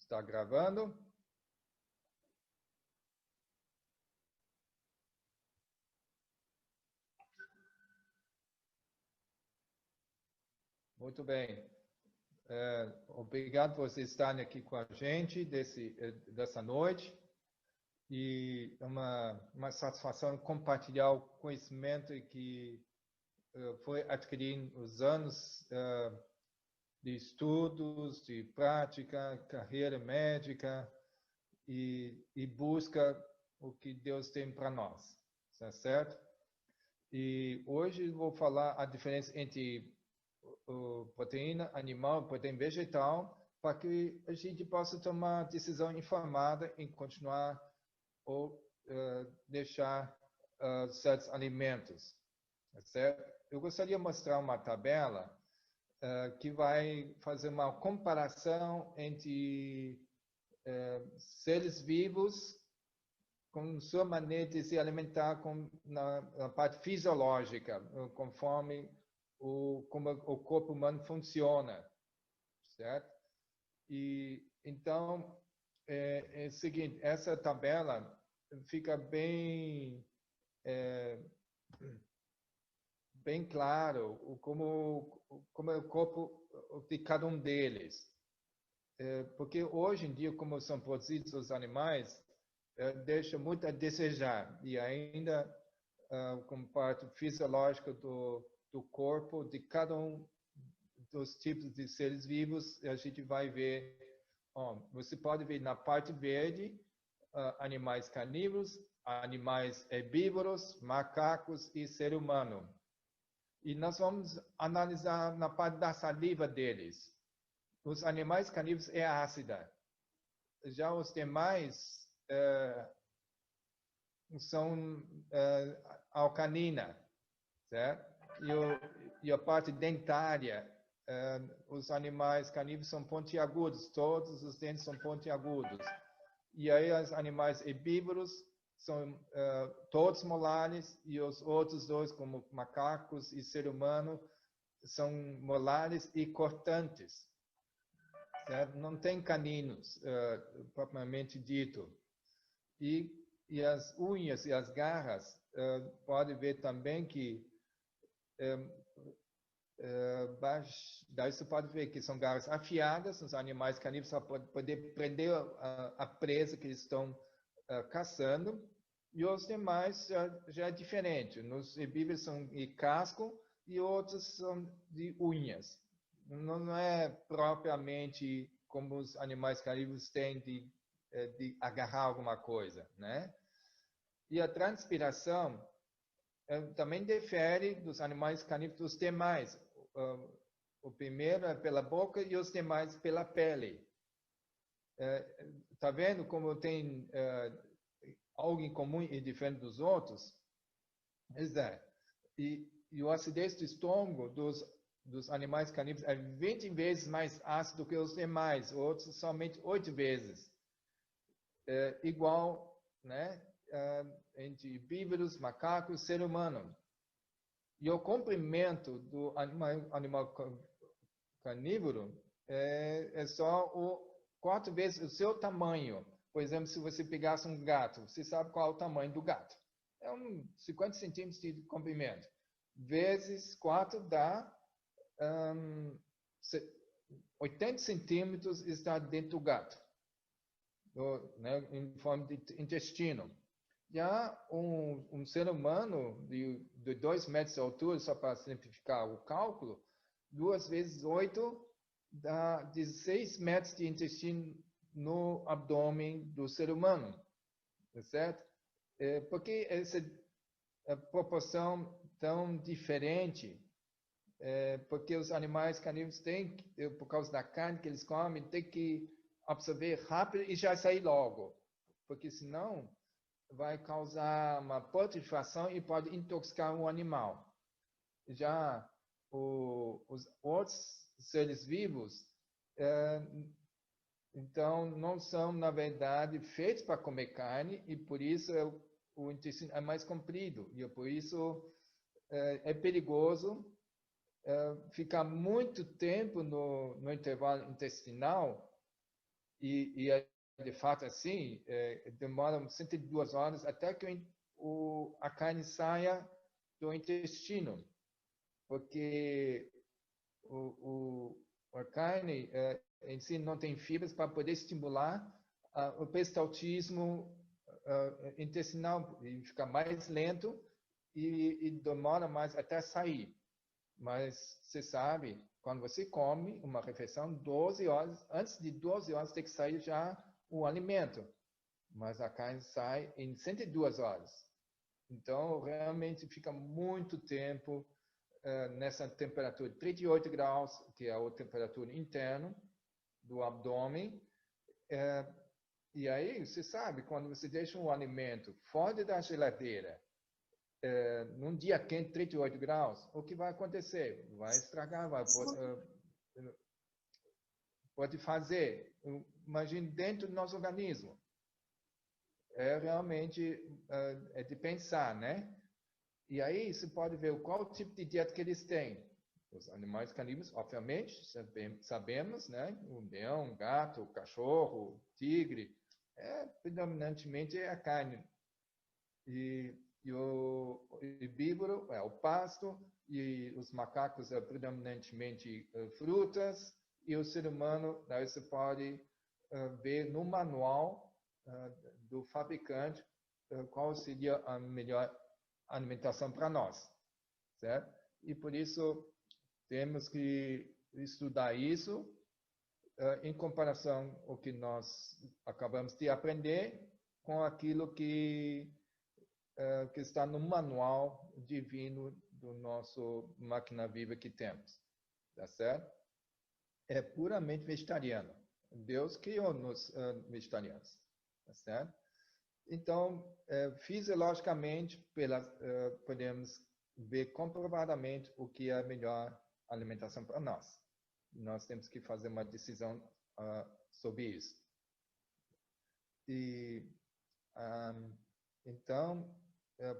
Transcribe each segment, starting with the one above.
Está gravando? Muito bem. Obrigado por vocês estarem aqui com a gente dessa noite. E é uma satisfação compartilhar o conhecimento que foi adquirido nos anos de estudos, de prática, carreira médica e busca o que Deus tem para nós, tá certo? E hoje eu vou falar a diferença entre proteína animal e proteína vegetal para que a gente possa tomar decisão informada em continuar ou deixar certos alimentos, tá certo? Eu gostaria de mostrar uma tabela que vai fazer uma comparação entre seres vivos com sua maneira de se alimentar na parte fisiológica, conforme como o corpo humano funciona, certo? E então é o seguinte, essa tabela fica bem claro como é o corpo de cada um deles. Porque hoje em dia, como são produzidos os animais, deixa muito a desejar. E ainda, como parte fisiológica do corpo de cada um dos tipos de seres vivos, a gente vai ver, você pode ver na parte verde, animais carnívoros, animais herbívoros, macacos e ser humano. E nós vamos analisar na parte da saliva deles. Os animais carnívoros é ácida. Já os demais são alcalina, certo? E a parte dentária, os animais carnívoros são pontiagudos, todos os dentes são pontiagudos. E aí os animais herbívoros são todos molares, e os outros dois, como macacos e ser humano, são molares e cortantes. Certo? Não tem caninos, propriamente dito. E as unhas e as garras, pode ver também que daí você pode ver que são garras afiadas, os animais carnívoros para poder prender a presa que eles estão caçando, e os demais já é diferente. Nos herbívoros são de casco e outros são de unhas. Não é propriamente como os animais carnívoros têm de agarrar alguma coisa, né? E a transpiração também difere dos animais carnívoros dos demais. O primeiro é pela boca e os demais pela pele. Tá vendo como tem algo em comum e diferente dos outros? E a acidez do estômago dos animais carnívoros é 20 vezes mais ácido que os demais, outros somente 8 vezes. Igual, né, entre herbívoros, macacos e ser humano. E o comprimento do animal carnívoro é só 4 vezes o seu tamanho. Por exemplo, se você pegasse um gato, você sabe qual é o tamanho do gato. É 50 centímetros de comprimento. Vezes 4 dá 80 centímetros está dentro do gato, né, em forma de intestino. Já um ser humano de 2 metros de altura, só para simplificar o cálculo, 2 vezes 8 dá 16 metros de intestino no abdômen do ser humano, tá certo? Porque essa proporção tão diferente? Porque os animais carnívoros têm, por causa da carne que eles comem, tem que absorver rápido e já sair logo, porque senão vai causar uma putrefação e pode intoxicar o animal. Já os outros seres vivos, então, não são, na verdade, feitos para comer carne, e por isso o intestino é mais comprido, e por isso é perigoso ficar muito tempo no intervalo intestinal, de fato, assim, demora 102 horas até que a carne saia do intestino, porque a carne em si não tem fibras para poder estimular o peristaltismo intestinal e ficar mais lento e demora mais até sair. Mas você sabe, quando você come uma refeição, 12 horas, antes de 12 horas tem que sair já o alimento. Mas a carne sai em 102 horas. Então, realmente fica muito tempo nessa temperatura de 38 graus, que é a temperatura interna do abdômen. E aí, você sabe, quando você deixa um alimento fora da geladeira, num dia quente, 38 graus, o que vai acontecer? Vai estragar, pode fazer. Imagine dentro do nosso organismo. Realmente é de pensar, né? E aí você pode ver qual tipo de dieta que eles têm. Os animais carnívoros, obviamente, sabemos, né? O leão, o gato, o cachorro, o tigre, predominantemente é a carne. E o herbívoro é o pasto, e os macacos é predominantemente frutas, e o ser humano, daí você pode ver no manual do fabricante qual seria a melhor alimentação para nós, certo? E por isso temos que estudar isso em comparação com o que nós acabamos de aprender com aquilo que está no manual divino do nosso máquina viva que temos, tá certo? É puramente vegetariano. Deus criou-nos vegetarianos, tá certo? Então, fisiologicamente, podemos ver comprovadamente o que é a melhor alimentação para nós. Nós temos que fazer uma decisão sobre isso. E, então,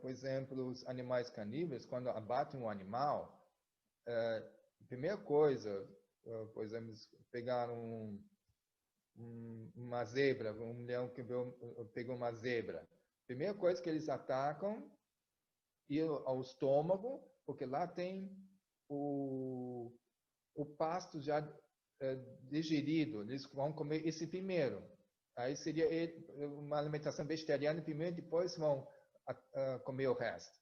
por exemplo, os animais carnívoros, quando abatem um animal, a primeira coisa, por exemplo, pegar uma zebra, um leão que pegou uma zebra. Primeira coisa que eles atacam é ao estômago, porque lá tem o pasto já digerido. Eles vão comer esse primeiro. Aí seria uma alimentação vegetariana primeiro, depois vão comer o resto.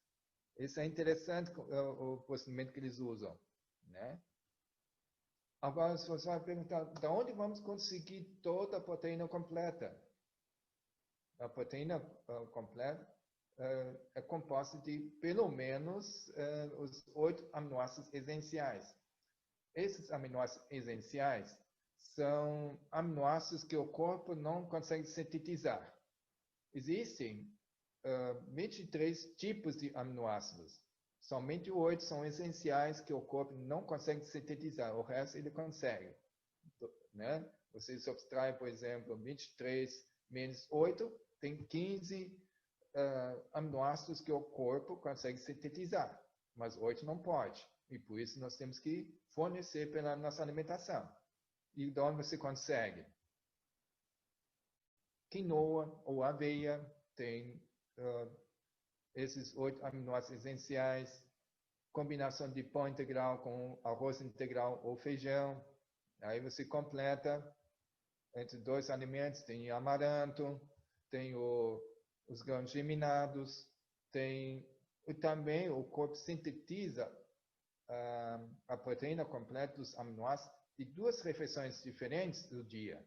Isso é interessante, o procedimento que eles usam, né? Agora, se você vai perguntar, de onde vamos conseguir toda a proteína completa? A proteína completa é composta de, pelo menos, os 8 aminoácidos essenciais. Esses aminoácidos essenciais são aminoácidos que o corpo não consegue sintetizar. Existem 23 tipos de aminoácidos. Somente 8 são essenciais que o corpo não consegue sintetizar. O resto ele consegue, né? Você subtrai, por exemplo, 23 menos 8, tem 15 aminoácidos que o corpo consegue sintetizar, mas 8 não pode. E por isso nós temos que fornecer pela nossa alimentação. E de onde você consegue? Quinoa ou aveia tem esses 8 aminoácidos essenciais, combinação de pão integral com arroz integral ou feijão. Aí você completa entre 2 alimentos, tem amaranto, tem os grãos germinados, e também o corpo sintetiza a proteína completa dos aminoácidos de 2 refeições diferentes do dia.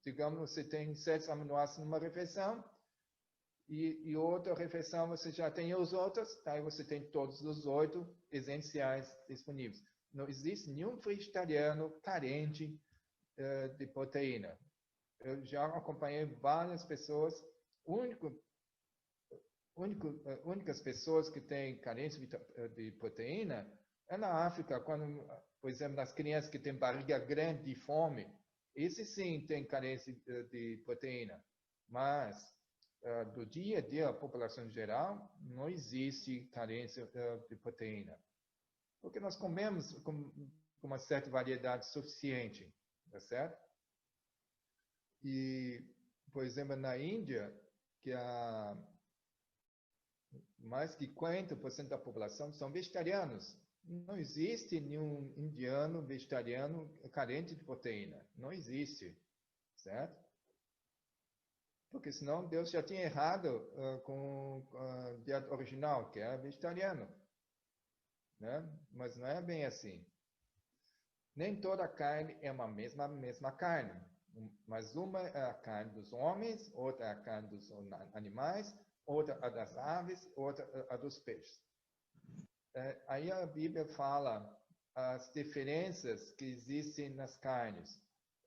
Digamos, você tem 7 aminoácidos numa refeição, e outra refeição você já tem os outros, aí você tem todos os 8 essenciais disponíveis. Não existe nenhum vegetariano carente de proteína. Eu já acompanhei várias pessoas, únicas pessoas que têm carência de proteína é na África, quando, por exemplo, nas crianças que têm barriga grande de fome, esse sim tem carência de proteína. Mas do dia a dia, a população em geral, não existe carência de proteína. Porque nós comemos com uma certa variedade suficiente, tá certo? E, por exemplo, na Índia, que mais de 40% da população são vegetarianos. Não existe nenhum indiano vegetariano carente de proteína. Não existe, certo? Porque senão Deus já tinha errado com a dieta original, que era vegetariano, né? Mas não é bem assim. Nem toda carne é uma mesma carne. Mas uma é a carne dos homens, outra é a carne dos animais, outra a das aves, outra a dos peixes. Aí a Bíblia fala as diferenças que existem nas carnes.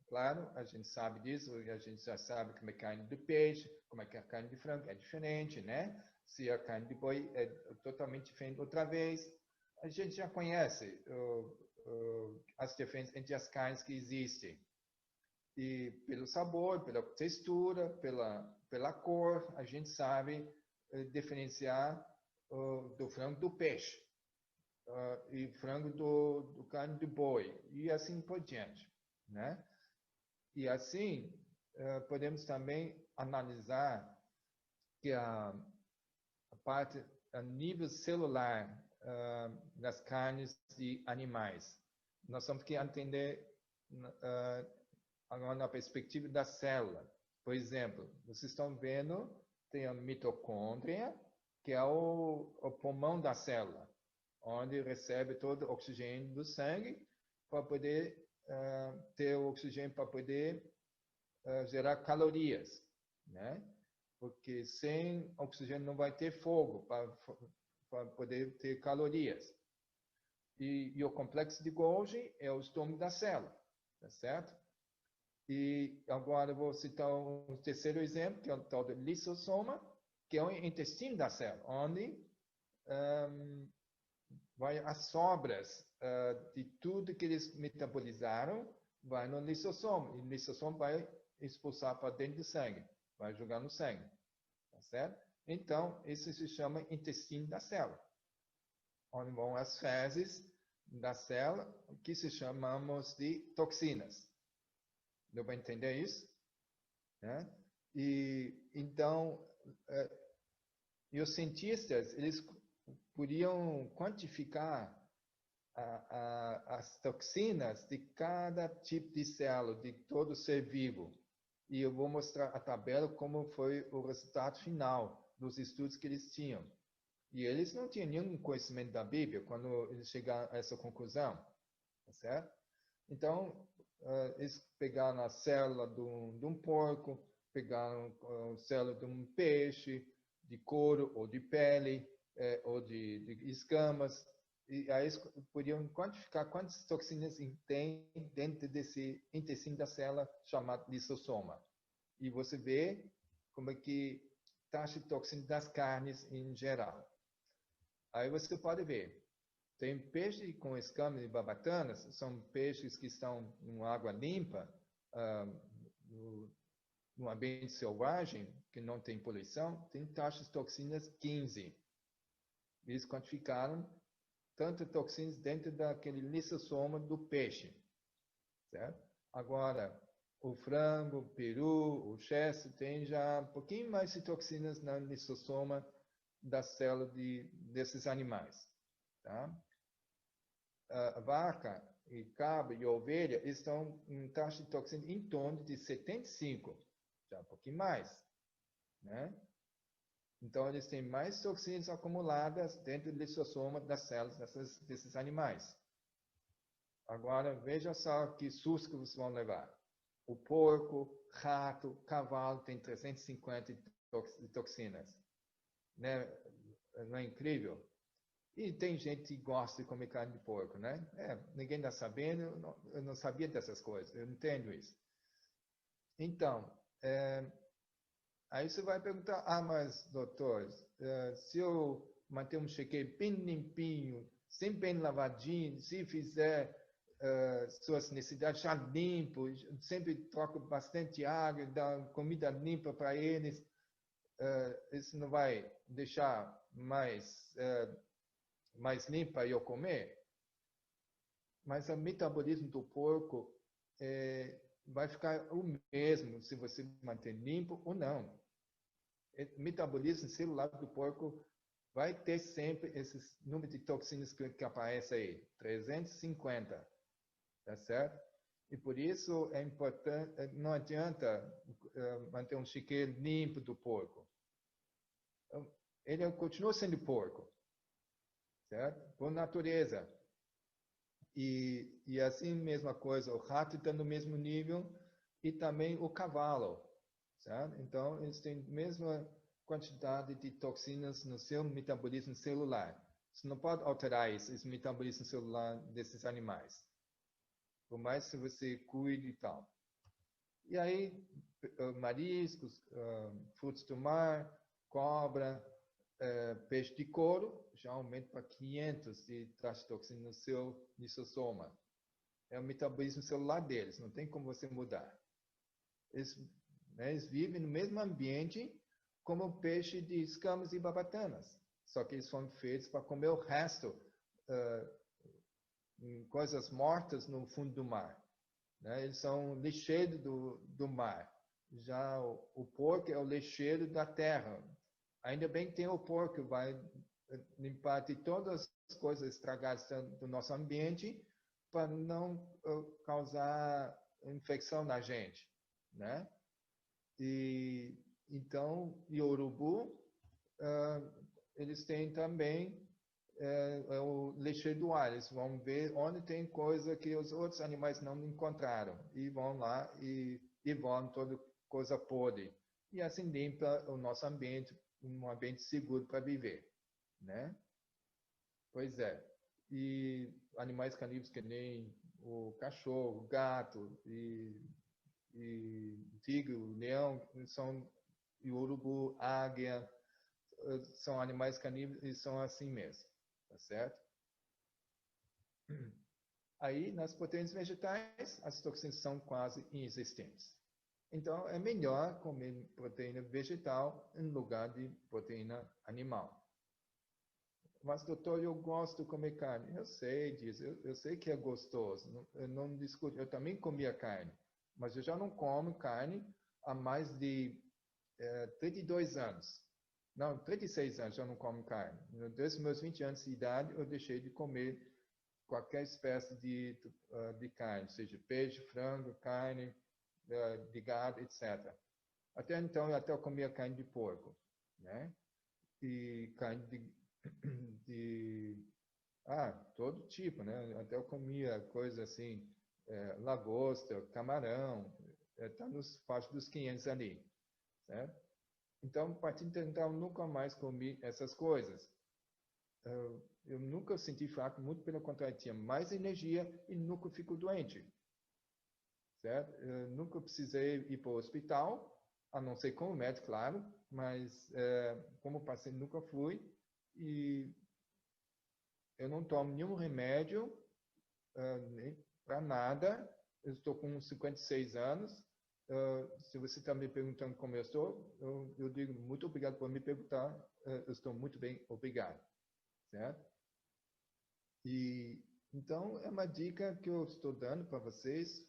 Claro, a gente sabe disso, a gente já sabe como é a carne do peixe, como é que a carne de frango é diferente, né? Se a carne de boi é totalmente diferente outra vez. A gente já conhece as diferenças entre as carnes que existem. E pelo sabor, pela textura, pela cor, a gente sabe diferenciar do frango do peixe. E frango do carne de boi. E assim por diante, né? E assim, podemos também analisar que a parte a nível celular das carnes de animais. Nós temos que entender agora na perspectiva da célula. Por exemplo, vocês estão vendo, tem a mitocôndria, que é o pulmão da célula, onde recebe todo o oxigênio do sangue para poder ter o oxigênio para poder gerar calorias, né? Porque sem oxigênio não vai ter fogo para poder ter calorias. E o complexo de Golgi é o estômago da célula, tá certo? E agora eu vou citar um terceiro exemplo, que é o tal do lisossoma, que é o intestino da célula, onde vai as sobras de tudo que eles metabolizaram, vai no lisossoma. E o lisossoma vai expulsar para dentro do sangue, vai jogar no sangue, tá certo? Então, isso se chama intestino da célula, onde vão as fezes da célula, que se chamamos de toxinas. Deu para entender isso? Né? E então, e os cientistas, eles podiam quantificar as toxinas de cada tipo de célula, de todo ser vivo. E eu vou mostrar a tabela como foi o resultado final dos estudos que eles tinham. E eles não tinham nenhum conhecimento da Bíblia quando eles chegaram a essa conclusão, tá certo? Então, eles pegaram a célula de um porco, pegaram a célula de um peixe, de couro ou de pele, ou de escamas, e aí eles podiam quantificar quantas toxinas tem dentro desse intestino da célula chamado lisossoma. E você vê como é que taxa de toxina das carnes em geral. Aí você pode ver, tem peixe com escamas e barbatanas, são peixes que estão em água limpa, no ambiente selvagem, que não tem poluição, tem taxas de toxinas 15. Eles quantificaram tanto toxinas dentro daquele lisossoma do peixe, certo? Agora, o frango, o peru, o chester tem já um pouquinho mais de toxinas na lisossoma da célula desses animais, tá? A vaca, e cabra e ovelha estão em taxa de toxina em torno de 75, já um pouquinho mais, né? Então, eles têm mais toxinas acumuladas dentro do lisossoma das células desses animais. Agora, veja só que susto que vocês vão levar. O porco, rato, cavalo tem 350 toxinas. Né? Não é incrível? E tem gente que gosta de comer carne de porco, né? Ninguém está sabendo, eu não sabia dessas coisas, eu entendo isso. Então, aí você vai perguntar, mas doutor, se eu manter um chequeio bem limpinho, sempre bem lavadinho, se fizer suas necessidades já limpo, sempre troco bastante água, dá comida limpa para eles, isso não vai deixar mais limpa eu comer? Mas o metabolismo do porco vai ficar o mesmo se você manter limpo ou não. O metabolismo celular do porco vai ter sempre esses números de toxinas que aparecem aí, 350, tá certo? E por isso é importante, não adianta manter um chiqueiro limpo do porco. Ele continua sendo porco, certo? Por natureza. E assim, mesma coisa, o rato está no mesmo nível e também o cavalo, certo? Então, eles têm a mesma quantidade de toxinas no seu metabolismo celular. Você não pode alterar esse metabolismo celular desses animais, por mais que você cuide e tal. E aí, mariscos, frutos do mar, cobra, peixe de couro, já aumenta para 500 de taxa de toxina no seu lisossoma. É o metabolismo celular deles, não tem como você mudar. Eles vivem no mesmo ambiente como o peixe de escamas e barbatanas, só que eles foram feitos para comer o resto, coisas mortas no fundo do mar. Né? Eles são lixeiro do mar. Já o porco é o lixeiro da terra. Ainda bem que tem o porco que vai limpar de todas as coisas estragadas do nosso ambiente para não causar infecção na gente, né? E então, e o urubu, eles têm também o lixeiro do ar. Eles vão ver onde tem coisa que os outros animais não encontraram e vão lá e vão toda coisa podre. E assim limpa o nosso ambiente, um ambiente seguro para viver, né? Pois é. E animais carnívoros que nem o cachorro, o gato e tigre, o leão, e o urubu, águia, são animais carnívoros e são assim mesmo, tá certo? Aí, nas proteínas vegetais, as toxinas são quase inexistentes. Então, é melhor comer proteína vegetal em lugar de proteína animal. Mas, doutor, eu gosto de comer carne. Eu sei disso, eu sei que é gostoso, eu não discuto. Eu também comia carne, mas eu já não como carne há mais de 32 anos. Não, 36 anos eu não como carne. Desde os meus 20 anos de idade, eu deixei de comer qualquer espécie de carne, seja peixe, frango, carne de gado, etc. Até então, eu comia carne de porco, né? E carne todo tipo, né? Até eu comia coisa assim, lagosta, camarão, está nos faixa dos 500 ali, certo? Então, a partir de então, nunca mais comi essas coisas. Eu nunca senti fraco, muito pelo contrário, tinha mais energia e nunca fico doente. Certo? Eu nunca precisei ir para o hospital, a não ser como médico, claro, mas como paciente nunca fui. E eu não tomo nenhum remédio para nada. Eu estou com 56 anos. Se você está me perguntando como eu estou, eu digo muito obrigado por me perguntar. Eu estou muito bem, obrigado. Certo? E então é uma dica que eu estou dando para vocês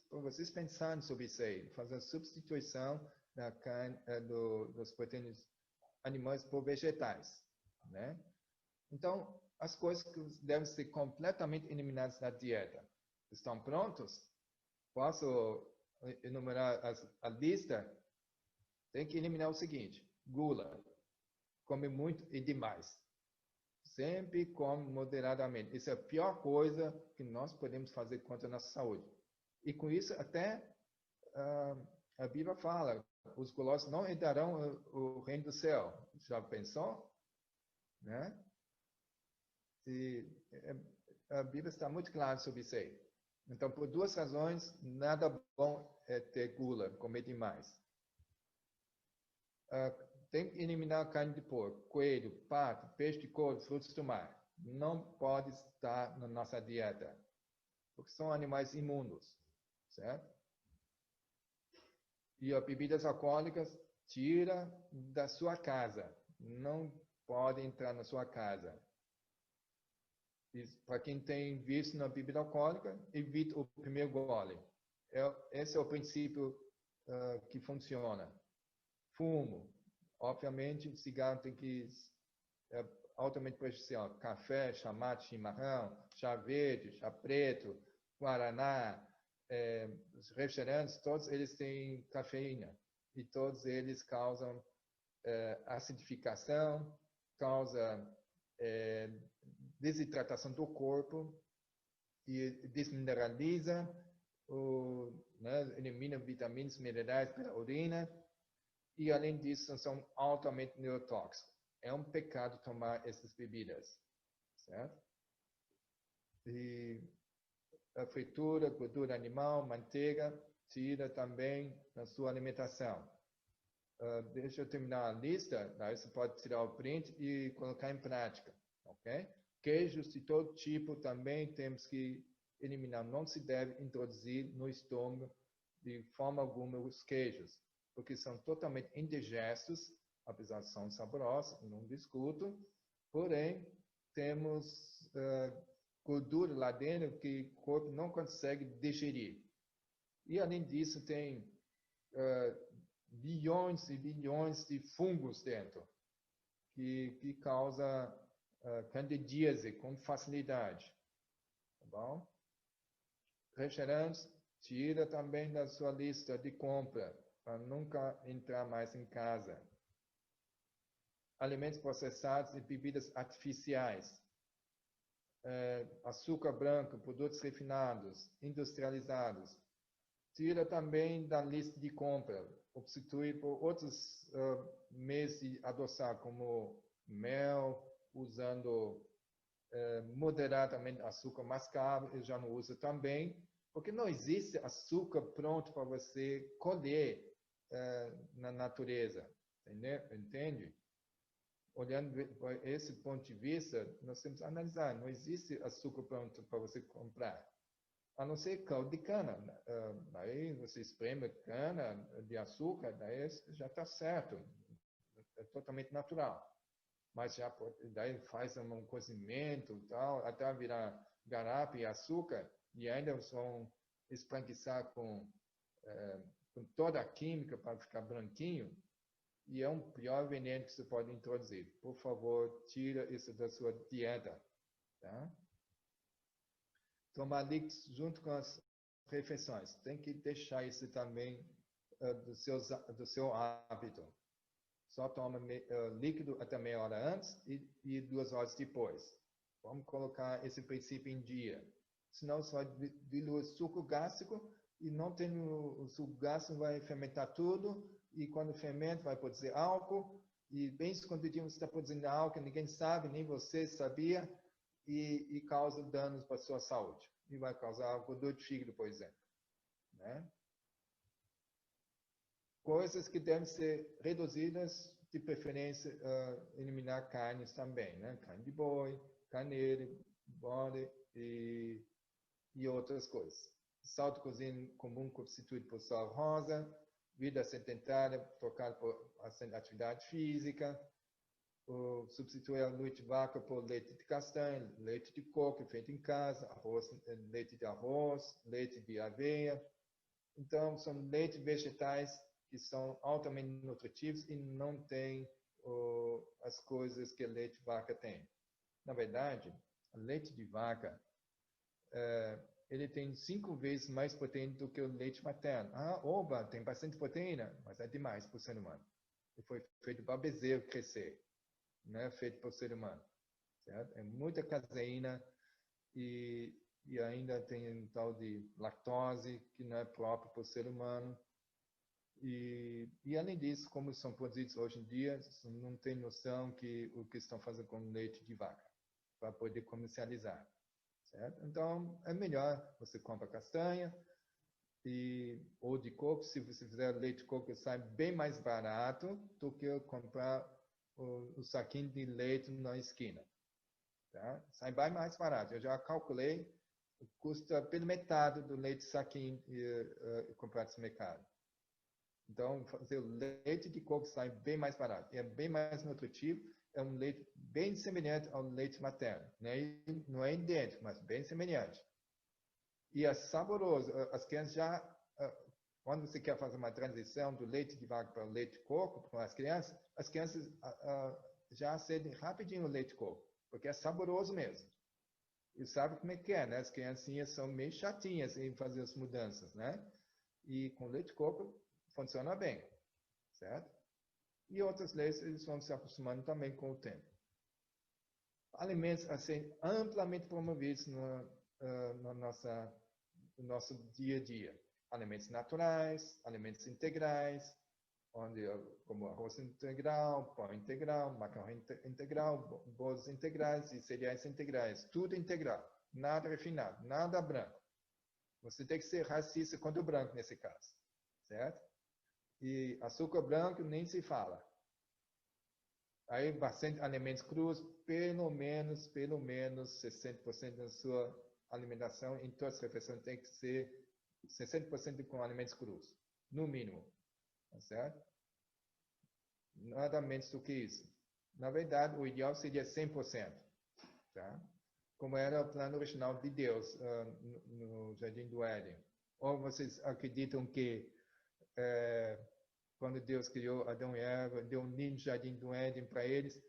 pensarem sobre isso aí, fazer a substituição da carne, das proteínas animais por vegetais, né? Então, as coisas que devem ser completamente eliminadas da dieta. Estão prontos? Posso enumerar a lista? Tem que eliminar o seguinte: gula, come muito e demais. Sempre come moderadamente. Isso é a pior coisa que nós podemos fazer contra a nossa saúde. E com isso, até a Bíblia fala, os gulosos não herdarão o reino do céu. Já pensou? Né? E a Bíblia está muito clara sobre isso aí. Então, por duas razões, nada bom é ter gula, comer demais. Tem que eliminar a carne de porco, coelho, pato, peixe de couro, frutos do mar. Não pode estar na nossa dieta, porque são animais imundos, certo? E as bebidas alcoólicas, tira da sua casa. Não pode entrar na sua casa. Para quem tem vício na bebida alcoólica, evite o primeiro gole. esse é o princípio que funciona. Fumo. Obviamente, cigarro tem que é altamente prejudicial. Café, chamate, chimarrão, chá verde, chá preto, guaraná, os refrigerantes, todos eles têm cafeína. E todos eles causam acidificação, causa desidratação do corpo e desmineraliza, elimina vitaminas, minerais pela urina e, além disso, são altamente neurotóxicos. É um pecado tomar essas bebidas, certo? E a fritura, gordura animal, manteiga, tira também na sua alimentação. Deixa eu terminar a lista, daí você pode tirar o print e colocar em prática, ok? Queijos de todo tipo também temos que eliminar. Não se deve introduzir no estômago de forma alguma os queijos, porque são totalmente indigestos, apesar de são saborosos, não discuto, porém, temos gordura lá dentro que o corpo não consegue digerir. E, além disso, tem bilhões e bilhões de fungos dentro, que causa candidíase com facilidade. Tá bom? Refrigerantes, tira também da sua lista de compra, para nunca entrar mais em casa. Alimentos processados e bebidas artificiais. Açúcar branco, produtos refinados, industrializados. Tira também da lista de compra. Substitui por outros meios de adoçar, como mel, usando moderadamente açúcar mascavo, eu já não uso também, porque não existe açúcar pronto para você colher na natureza, entende? Olhando por esse ponto de vista, nós temos que analisar, não existe açúcar pronto para você comprar. A não ser caldo de cana. Daí você espreme cana de açúcar, daí já está certo. É totalmente natural. Mas já daí faz um cozimento e tal, até virar garapa e açúcar, e ainda vão esbranquiçar com toda a química para ficar branquinho, e é um pior veneno que você pode introduzir. Por favor, tira isso da sua dieta. Tá? Tomar líquidos junto com as refeições. Tem que deixar isso também do seu hábito. Só toma líquido até meia hora antes e 2 horas depois. Vamos colocar esse princípio em dia. Senão só dilui suco gástrico e não tem o suco gástrico, vai fermentar tudo e quando fermenta vai produzir álcool e bem escondidinho você está produzindo álcool, ninguém sabe, nem você sabia, e causa danos para a sua saúde. E vai causar gordura de fígado, por exemplo. Né? Coisas que devem ser reduzidas, de preferência, eliminar carnes também. Né? Carne de boi, carneiro, bode e outras coisas. Sal de cozinha comum substituído por sal rosa, vida sedentária trocada por atividade física, substituir o leite de vaca por leite de castanha, leite de coco feito em casa, leite de arroz, leite de aveia. Então, são leites vegetais que são altamente nutritivos e não têm as coisas que o leite de vaca tem. Na verdade, o leite de vaca ele tem 5 vezes mais proteína do que o leite materno. Oba, tem bastante proteína, mas é demais para o ser humano. Ele foi feito para o bezerro crescer. Não é feito para o ser humano. Certo? É muita caseína e ainda tem um tal de lactose que não é próprio para o ser humano. E além disso, como são produzidos hoje em dia, não tem noção o que estão fazendo com leite de vaca para poder comercializar. Certo? Então, é melhor você comprar castanha ou de coco. Se você fizer leite de coco, sai bem mais barato do que comprar o saquinho de leite na esquina. Tá? Sai bem mais barato. Eu já calculei, custa pela metade do leite saquinho comprado no mercado. Então, fazer o leite de coco sai bem mais barato. É bem mais nutritivo. É um leite bem semelhante ao leite materno. Não é idêntico, mas bem semelhante. E é saboroso. As crianças já quando você quer fazer uma transição do leite de vaca para o leite de coco para as crianças já acedem rapidinho o leite de coco, porque é saboroso mesmo. E sabe como é que é, né? As criancinhas são meio chatinhas em fazer as mudanças, né? E com leite de coco funciona bem, certo? E outras leites eles vão se acostumando também com o tempo. Alimentos a serem amplamente promovidos no nosso dia a dia. Alimentos naturais, alimentos integrais, como arroz integral, pão integral, macarrão integral, bolos integrais e cereais integrais. Tudo integral, nada refinado, nada branco. Você tem que ser racista contra o branco nesse caso, certo? E açúcar branco nem se fala. Aí, bastante alimentos crus, pelo menos 60% da sua alimentação em todas as refeições tem que ser 60% com alimentos crus, no mínimo, tá certo? Nada menos do que isso. Na verdade, o ideal seria 100%, tá? Como era o plano original de Deus no Jardim do Éden. Ou vocês acreditam que quando Deus criou Adão e Eva, deu um lindo Jardim do Éden para eles,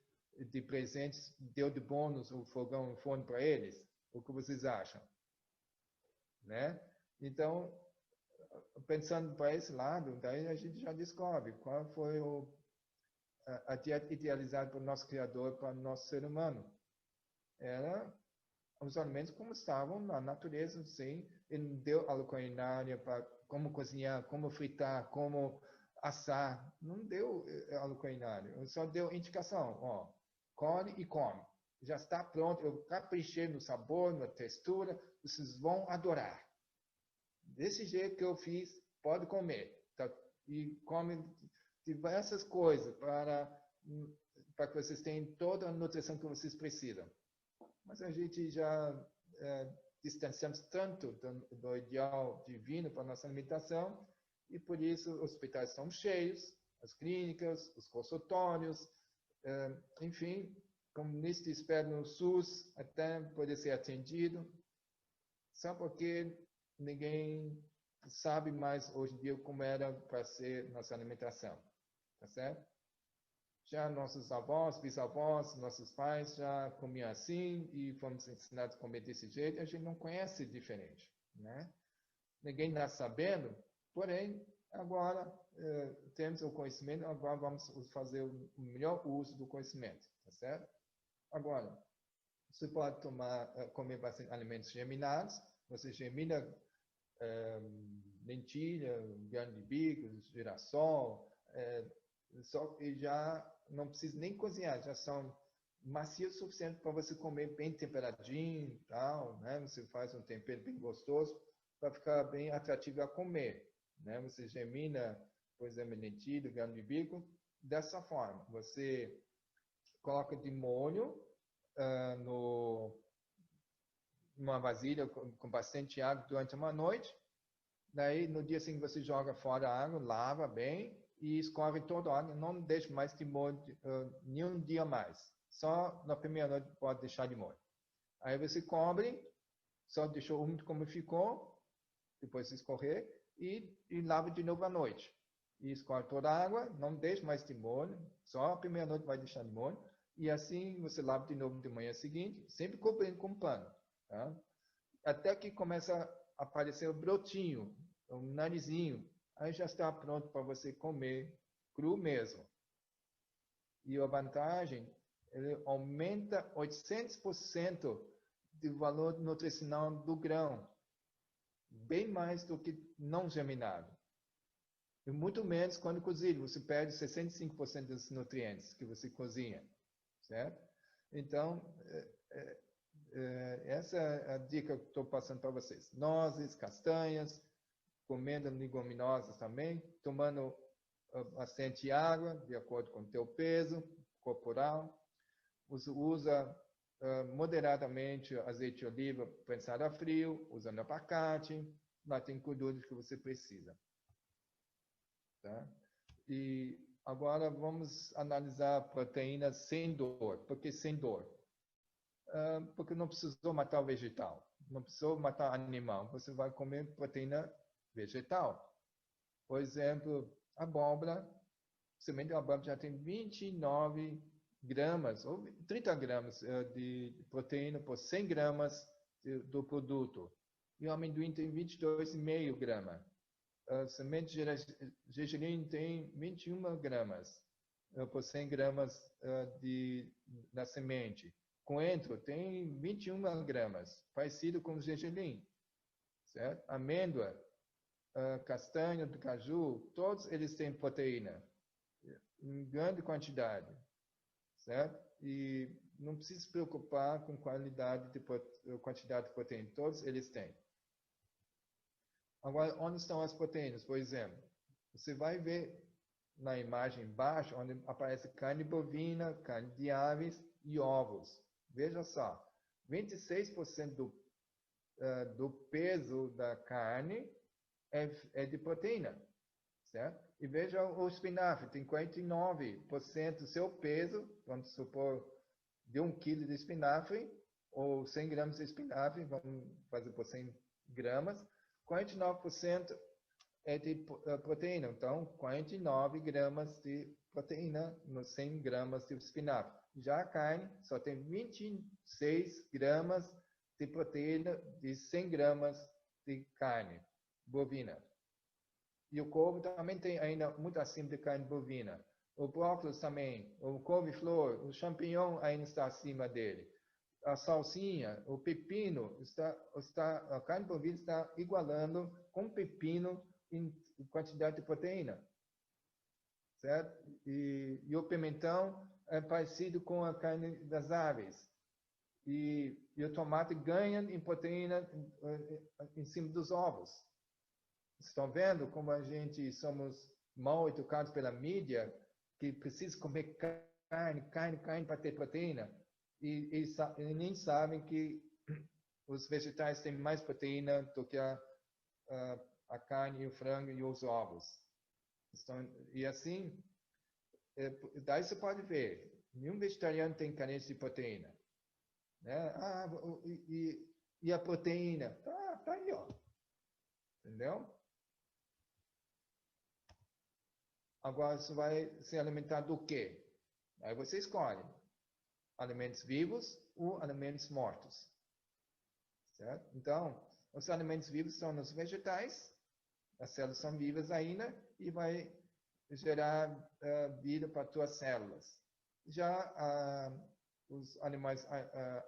de presentes, deu de bônus o fogão e forno para eles? O que vocês acham? Né? Então, pensando para esse lado, daí a gente já descobre qual foi a dieta idealizada pelo nosso Criador para o nosso ser humano. Era os alimentos como estavam na natureza, sim. Ele não deu aula culinária para como cozinhar, como fritar, como assar. Não deu aula culinária. Ele só deu indicação. Ó, colhe e come. Já está pronto. Eu caprichei no sabor, na textura. Vocês vão adorar. Desse jeito que eu fiz, pode comer. Tá? E come diversas coisas para que vocês tenham toda a nutrição que vocês precisam. Mas a gente já distanciamos tanto do ideal divino para a nossa alimentação e por isso os hospitais são cheios, as clínicas, os consultórios, enfim, como lista de espera no SUS até poder ser atendido, só porque ninguém sabe mais hoje em dia como era para ser nossa alimentação, tá certo? Já nossos avós, bisavós, nossos pais já comiam assim e fomos ensinados a comer desse jeito. A gente não conhece diferente, né? Ninguém está sabendo, porém, agora temos o conhecimento, agora vamos fazer o melhor uso do conhecimento, tá certo? Agora, você pode comer bastante alimentos germinados. Você germina lentilha, grão de bico, girassol, só que já não precisa nem cozinhar, já são macios o suficiente para você comer bem temperadinho e tal, né? Você faz um tempero bem gostoso para ficar bem atrativo a comer, né? Você germina, por exemplo, lentilha, grão de bico, dessa forma. Você coloca de molho numa vasilha com bastante água durante uma noite. Daí, no dia seguinte, você joga fora a água, lava bem e escorre toda a água. Não deixe mais de molho nenhum dia mais. Só na primeira noite pode deixar de molho. Aí você cobre, só deixou úmido como ficou, depois escorrer, e lava de novo à noite. E escorre toda a água, não deixe mais de molho, só a primeira noite vai deixar de molho. E assim você lava de novo de manhã seguinte, sempre cobrindo com pano. Tá? Até que começa a aparecer o brotinho, o narizinho. Aí já está pronto para você comer cru mesmo. E a vantagem, ele aumenta 800% do valor nutricional do grão. Bem mais do que não germinado. E muito menos quando cozido. Você perde 65% dos nutrientes que você cozinha. Certo? Então, essa é a dica que estou passando para vocês. Nozes, castanhas, comendo leguminosas também, tomando bastante água, de acordo com o teu peso corporal. Usa moderadamente azeite de oliva prensado a frio, usando abacate. Lá tem gorduras que você precisa. Tá? E agora vamos analisar proteínas sem dor. Por que sem dor? Porque não precisou matar o vegetal, não precisou matar o animal. Você vai comer proteína vegetal. Por exemplo, abóbora, semente de abóbora já tem 29 gramas, ou 30 gramas de proteína por 100 gramas do produto. E o amendoim tem 22,5 gramas. A semente de gergelim tem 21 gramas por 100 gramas da semente. Coentro tem 21 gramas, parecido com o gergelim. Certo? Amêndoa, castanha do caju, todos eles têm proteína, em grande quantidade. Certo? E não precisa se preocupar com quantidade de proteína, todos eles têm. Agora, onde estão as proteínas? Por exemplo, você vai ver na imagem embaixo, onde aparece carne bovina, carne de aves e ovos. Veja só, 26% do peso da carne é de proteína. Certo? E veja o espinafre, tem 49% do seu peso, vamos supor, de 1 quilo de espinafre, ou 100 gramas de espinafre, vamos fazer por 100 gramas, 49% é de proteína. Então, 49 gramas de proteína nos 100 gramas de espinafre. Já a carne só tem 26 gramas de proteína de 100 gramas de carne bovina. E o couve também tem ainda muito acima de carne bovina. O brócolis também, o couve-flor, o champignon ainda está acima dele. A salsinha, o pepino, a carne bovina está igualando com o pepino em quantidade de proteína. Certo? E o pimentão é parecido com a carne das aves. E o tomate ganha em proteína em cima dos ovos. Estão vendo como a gente somos mal educados pela mídia, que precisa comer carne para ter proteína? E nem sabem que os vegetais têm mais proteína do que a carne, o frango e os ovos. E assim, daí você pode ver, nenhum vegetariano tem carência de proteína. Né? E a proteína? Tá aí, ó. Entendeu? Agora, você vai se alimentar do quê? Aí você escolhe. Alimentos vivos ou alimentos mortos. Certo? Então, os alimentos vivos são os vegetais, as células são vivas ainda e vai gerar vida para as tuas células. Já os animais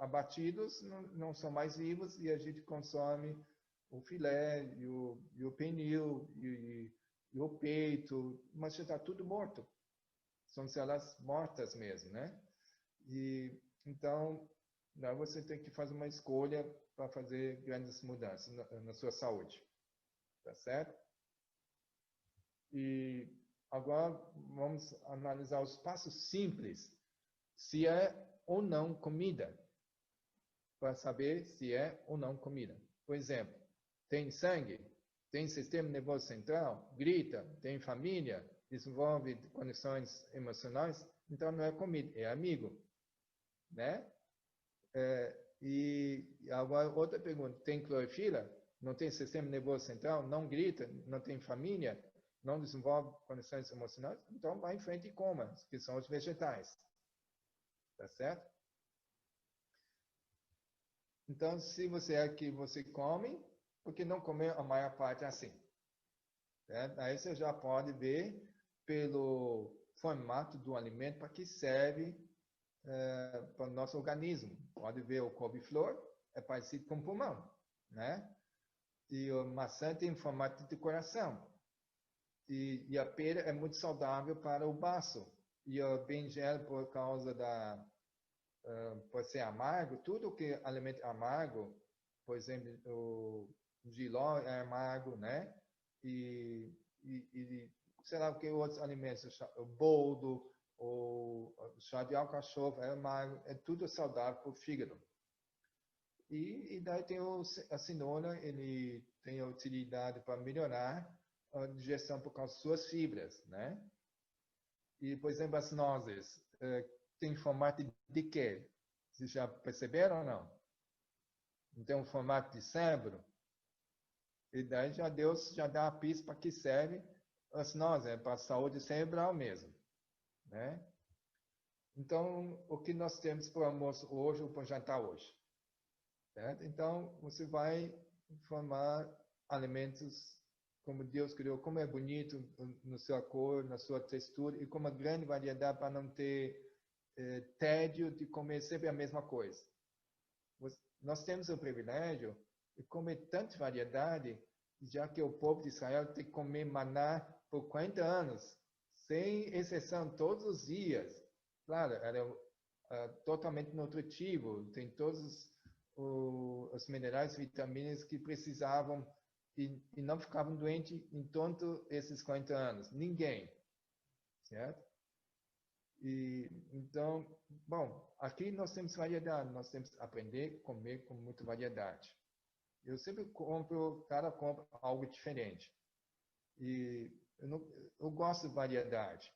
abatidos não são mais vivos e a gente consome o filé e o pernil e o peito, mas já está tudo morto. São células mortas mesmo, né? E então, você tem que fazer uma escolha para fazer grandes mudanças na sua saúde. Tá certo? E agora vamos analisar os passos simples, se é ou não comida, para saber se é ou não comida. Por exemplo, tem sangue, tem sistema nervoso central, grita, tem família, desenvolve conexões emocionais, então não é comida, é amigo. Né? E agora outra pergunta, tem clorofila? Não tem sistema nervoso central? Não grita? Não tem família? Não desenvolve conexões emocionais? Então vai em frente e coma, que são os vegetais. Tá certo? Então, se você é que você come, por que não comer a maior parte assim? Certo? Aí você já pode ver pelo formato do alimento para que serve para o nosso organismo. Pode ver o couve-flor, é parecido com o pulmão, né? E o maçã tem formato de coração. E a pera é muito saudável para o baço. E a berinjela, por causa por ser amargo, tudo que é alimento amargo, por exemplo, o jiló é amargo, né? E sei lá o que outros alimentos, o boldo, o chá de alcachofra é amargo, é tudo saudável para o fígado. E daí tem a cenoura, ele tem a utilidade para melhorar a digestão por causa das suas fibras, né? E, por exemplo, as nozes, tem formato de quê? Vocês já perceberam ou não? Não tem um formato de cérebro? E daí já Deus já dá a pista para que serve as nós, para a saúde cerebral mesmo, né? Então, o que nós temos para o almoço hoje ou para o jantar hoje? Certo? Então, você vai formar alimentos como Deus criou, como é bonito no sua cor, na sua textura e com uma grande variedade para não ter tédio de comer sempre a mesma coisa. Nós temos o privilégio de comer tanta variedade, já que o povo de Israel tem que comer maná por 40 anos, sem exceção, todos os dias. Claro, era totalmente nutritivo, tem todos os minerais e vitaminas que precisavam e não ficavam doentes em todos esses 40 anos. Ninguém. Certo? E, então, bom, aqui nós temos variedade, nós temos que aprender a comer com muita variedade. Eu sempre cada compra algo diferente. E eu gosto de variedade,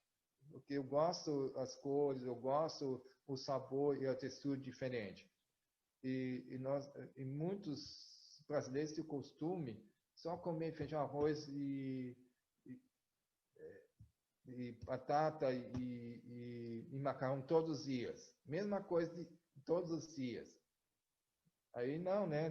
porque eu gosto das cores, eu gosto o sabor e a textura diferente. E muitos brasileiros têm o costume só comer feijão, arroz e batata e macarrão todos os dias. Mesma coisa todos os dias. Aí não, né?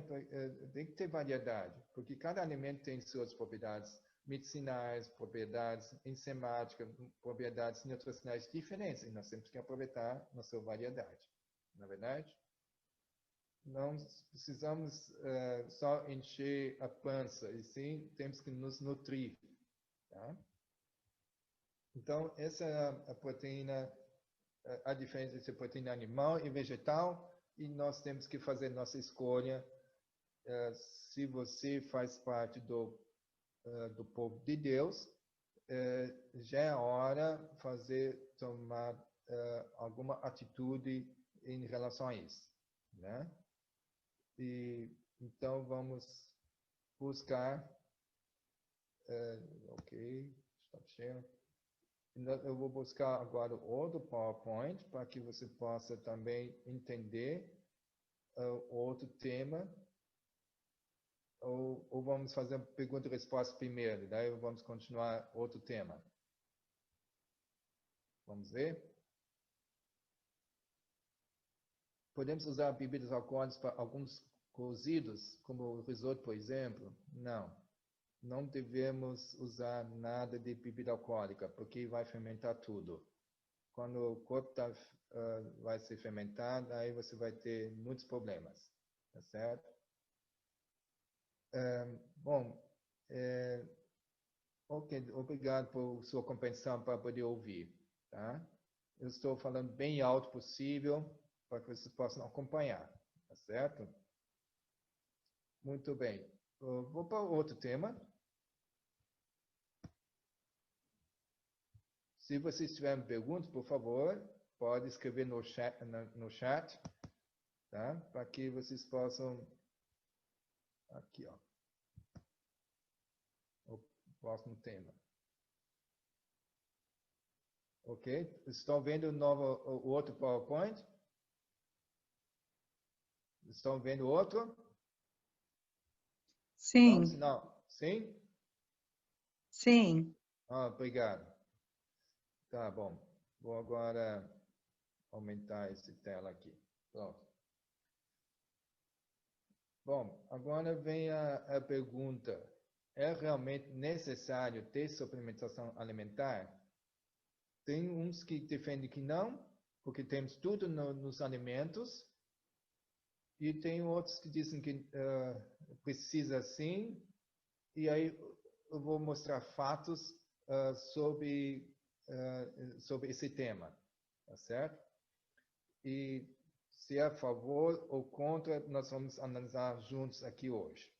Tem que ter variedade, porque cada alimento tem suas propriedades medicinais, propriedades enzimáticas, propriedades nutricionais diferentes. E nós temos que aproveitar na sua variedade. Na verdade? Não precisamos só encher a pança, e sim temos que nos nutrir. Tá? Então, essa é a proteína, a diferença entre proteína animal e vegetal, e nós temos que fazer nossa escolha. Se você faz parte do povo de Deus, já é hora de tomar alguma atitude em relação a isso, né? E então vamos buscar, ok, stop share. Eu vou buscar agora outro PowerPoint para que você possa também entender outro tema. Ou vamos fazer pergunta e resposta primeiro, daí vamos continuar outro tema. Vamos ver? Podemos usar bebidas alcoólicas para alguns cozidos, como o risoto, por exemplo? Não. Não devemos usar nada de bebida alcoólica, porque vai fermentar tudo. Quando o corpo vai se fermentar, aí você vai ter muitos problemas, tá certo? Bom, ok, obrigado por sua compreensão para poder ouvir, tá? Eu estou falando bem alto possível para que vocês possam acompanhar, tá certo? Muito bem. Eu vou para outro tema. Se vocês tiverem perguntas, por favor, pode escrever no chat, tá? Para que vocês possam... Aqui, ó. O próximo tema. Ok? Estão vendo o outro PowerPoint? Estão vendo o outro? Sim. Não. Sim? Sim. Obrigado. Tá bom. Vou agora aumentar essa tela aqui. Pronto. Bom, agora vem a pergunta. É realmente necessário ter suplementação alimentar? Tem uns que defendem que não, porque temos tudo nos alimentos. E tem outros que dizem que precisa sim. E aí eu vou mostrar fatos sobre esse tema, tá certo? E se é a favor ou contra, nós vamos analisar juntos aqui hoje.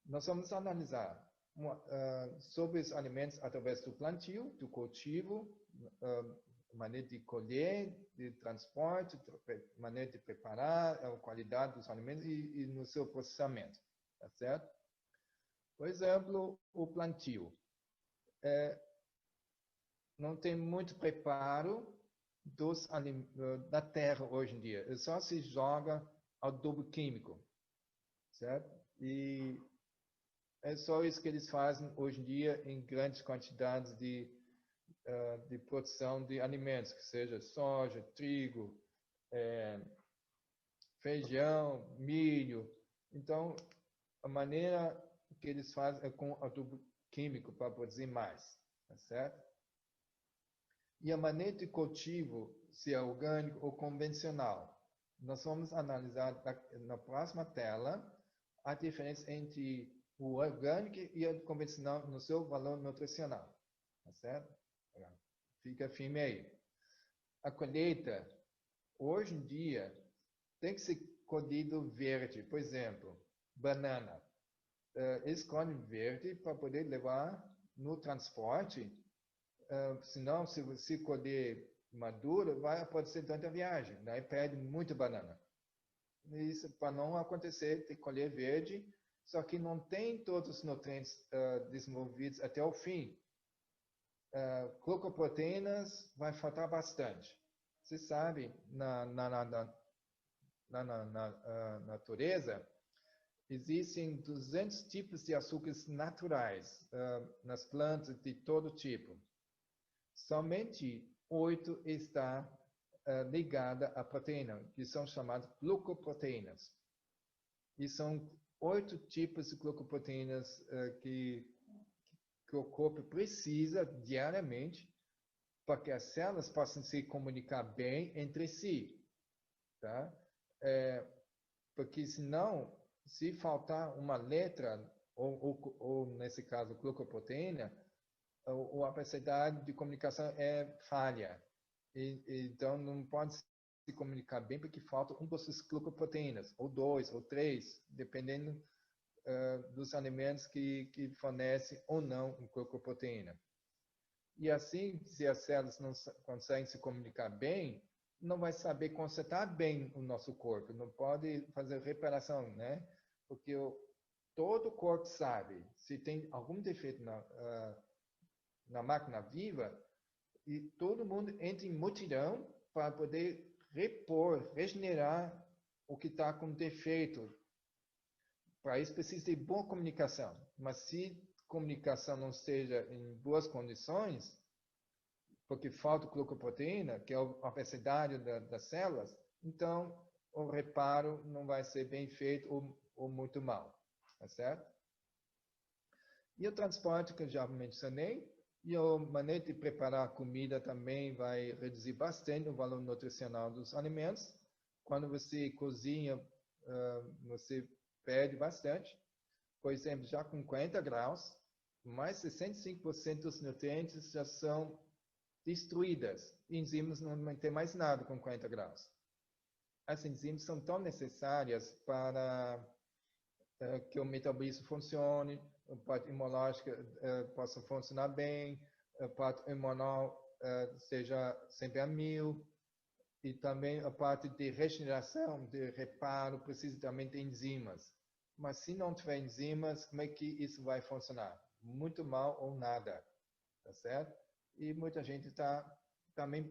Nós vamos analisar sobre os alimentos através do plantio, do cultivo, maneira de colher, de transporte, maneira de preparar, a qualidade dos alimentos e no seu processamento, tá certo? Por exemplo, o plantio. Não tem muito preparo da terra hoje em dia. Só se joga adubo químico, certo? E É só isso que eles fazem hoje em dia em grandes quantidades de produção de alimentos, que seja soja, trigo, feijão, milho. Então, a maneira que eles fazem é com adubo químico para produzir mais, tá certo? E a maneira de cultivo, se é orgânico ou convencional. Nós vamos analisar na próxima tela a diferença entre o orgânico e o convencional no seu valor nutricional, tá certo? Fica firme aí. A colheita, hoje em dia, tem que ser colhido verde. Por exemplo, banana. Eles colhem verde para poder levar no transporte. Senão, se você colher maduro, vai acontecer tanta viagem. Daí perde muito banana. Isso, para não acontecer, tem que colher verde, só que não tem todos os nutrientes desenvolvidos até o fim. Glucoproteínas vai faltar bastante. Você sabe, na natureza, existem 200 tipos de açúcares naturais nas plantas de todo tipo. Somente 8 está ligada à proteína, que são chamadas glucoproteínas. E são 8 tipos de glucoproteínas que o corpo precisa diariamente para que as células possam se comunicar bem entre si. Tá? Porque senão, se faltar uma letra, ou nesse caso, glucoproteína, a capacidade de comunicação é falha. Então, não pode se comunicar bem porque falta um dessas glucoproteínas, ou 2, ou 3, dependendo dos alimentos que fornecem ou não glucoproteína. E assim, se as células não conseguem se comunicar bem, não vai saber consertar bem o nosso corpo, não pode fazer reparação, né? Porque todo o corpo sabe, se tem algum defeito na máquina viva, e todo mundo entra em mutirão para poder repor, regenerar o que está com defeito. Para isso precisa de boa comunicação. Mas se a comunicação não esteja em boas condições, porque falta glucoproteína, que é a capacidade das células, então o reparo não vai ser bem feito ou muito mal. Tá certo? E o transporte, que eu já mencionei, e a maneira de preparar a comida também vai reduzir bastante o valor nutricional dos alimentos. Quando você cozinha, você perde bastante. Por exemplo, já com 40 graus, mais de 65% dos nutrientes já são destruídas. Enzimas não tem mais nada com 40 graus. As enzimas são tão necessárias para que o metabolismo funcione, a parte imunológica possa funcionar bem, a parte hormonal seja sempre a 1000, e também a parte de regeneração, de reparo, precisa também de enzimas. Mas se não tiver enzimas, como é que isso vai funcionar? Muito mal ou nada, tá certo? E muita gente está também,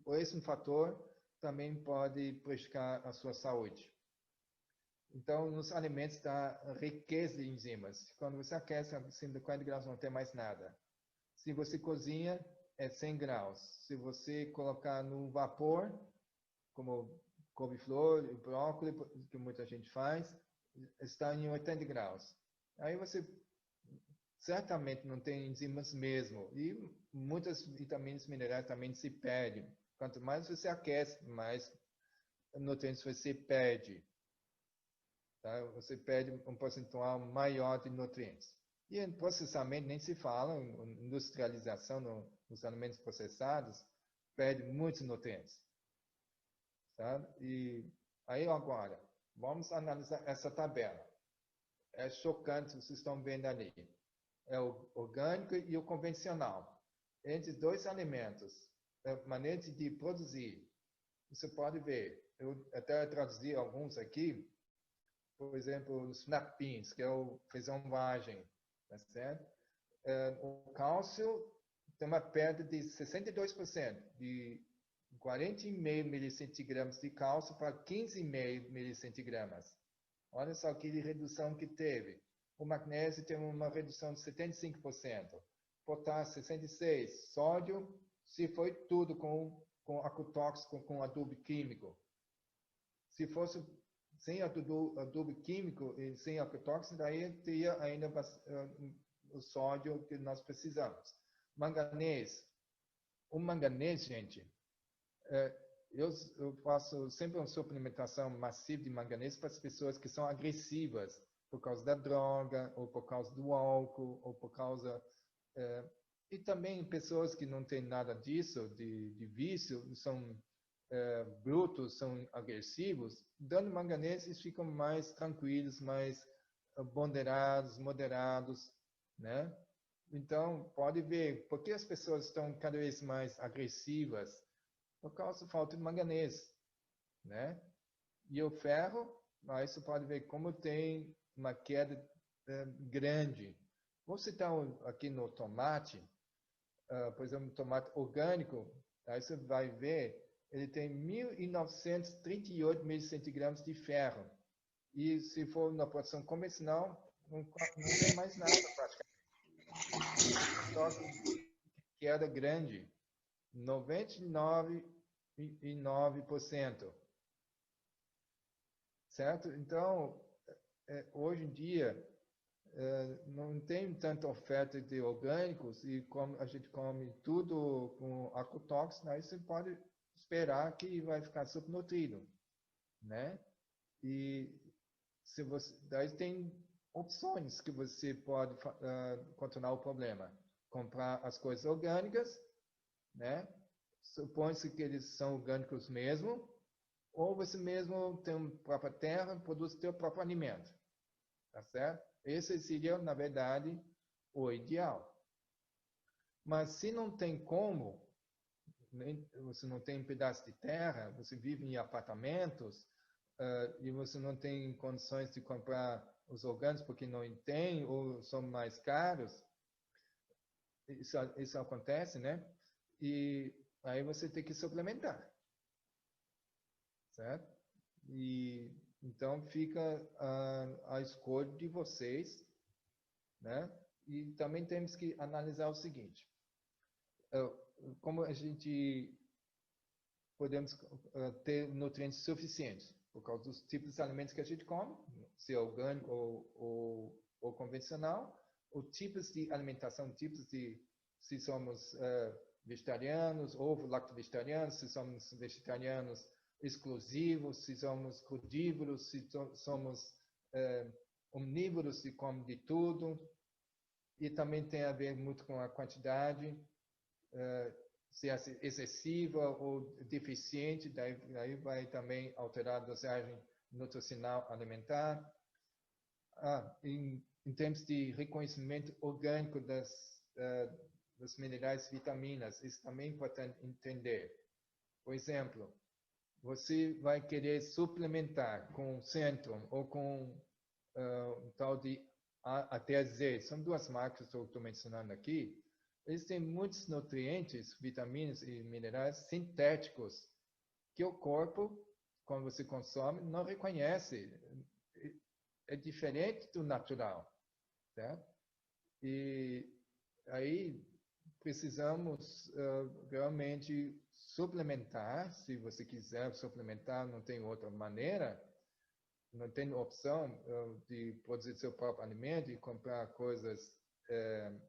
por esse fator, também pode prejudicar a sua saúde. Então, nos alimentos está riqueza de enzimas. Quando você aquece acima de 40 graus, não tem mais nada. Se você cozinha, é 100 graus. Se você colocar no vapor, como couve-flor e brócolis, que muita gente faz, está em 80 graus. Aí você certamente não tem enzimas mesmo. E muitas vitaminas minerais também se perdem. Quanto mais você aquece, mais nutrientes você perde. Tá? Você perde um percentual maior de nutrientes. E em processamento nem se fala, industrialização nos alimentos processados, perde muitos nutrientes. Tá? E aí agora, vamos analisar essa tabela. É chocante, vocês estão vendo ali. É o orgânico e o convencional. Entre os dois alimentos, a maneira de produzir, você pode ver. Eu até traduzi alguns aqui. Por exemplo, os snap beans, que é o feijão vagem, tá certo? O cálcio tem uma perda de 62%, de 40,5 millicentigramas de cálcio para 15,5 millicentigramas. Olha só que redução que teve. O magnésio tem uma redução de 75%. Potássio, 66%. Sódio, se foi tudo com agrotóxico, com adubo químico. Se fosse sem adubo químico e sem agrotóxico, daí teria ainda o sódio que nós precisamos. Manganês. O manganês, gente, eu faço sempre uma suplementação massiva de manganês para as pessoas que são agressivas por causa da droga, ou por causa do álcool, ou por causa... e também pessoas que não têm nada disso, de vício, são brutos, são agressivos, dando manganês, eles ficam mais tranquilos, mais ponderados, moderados, né? Então, pode ver, por que as pessoas estão cada vez mais agressivas? Por causa da falta de manganês, né? E o ferro, aí você pode ver como tem uma queda grande. Vou citar aqui no tomate, por exemplo, tomate orgânico, aí você vai ver, ele tem 1.938 millicentigramas de ferro. E se for na produção convencional, não tem mais nada praticamente. Só que queda grande, 99,9%. Certo? Então, hoje em dia, não tem tanta oferta de orgânicos e como a gente come tudo com agrotóxico, aí você pode esperar que vai ficar subnutrido, né? E se você, daí tem opções que você pode contornar o problema. Comprar as coisas orgânicas, né? Supõe-se que eles são orgânicos mesmo, ou você mesmo tem uma própria terra, produz seu próprio alimento. Tá certo? Esse seria, na verdade, o ideal. Mas se não tem como, você não tem um pedaço de terra, você vive em apartamentos, e você não tem condições de comprar os orgânicos porque não tem ou são mais caros, isso acontece, né? E aí você tem que suplementar, certo? E então fica a escolha de vocês, né? E também temos que analisar o seguinte: como a gente podemos ter nutrientes suficientes por causa dos tipos de alimentos que a gente come, se é orgânico ou convencional, ou tipos de alimentação, tipos de se somos vegetarianos ou lacto-vegetarianos, se somos vegetarianos exclusivos, se somos crudívoros, se somos omnívoros, se come de tudo. E também tem a ver muito com a quantidade, se é excessiva ou deficiente, daí vai também alterar a dosagem nutricional alimentar. Em termos de reconhecimento orgânico dos minerais e vitaminas, isso também é importante entender. Por exemplo, você vai querer suplementar com Centrum ou com um tal de ATZ, são duas marcas que eu estou mencionando aqui. Eles têm muitos nutrientes, vitaminas e minerais sintéticos que o corpo, quando você consome, não reconhece. É diferente do natural, certo? E aí precisamos realmente suplementar, se você quiser suplementar, não tem outra maneira, não tem opção de produzir seu próprio alimento e comprar coisas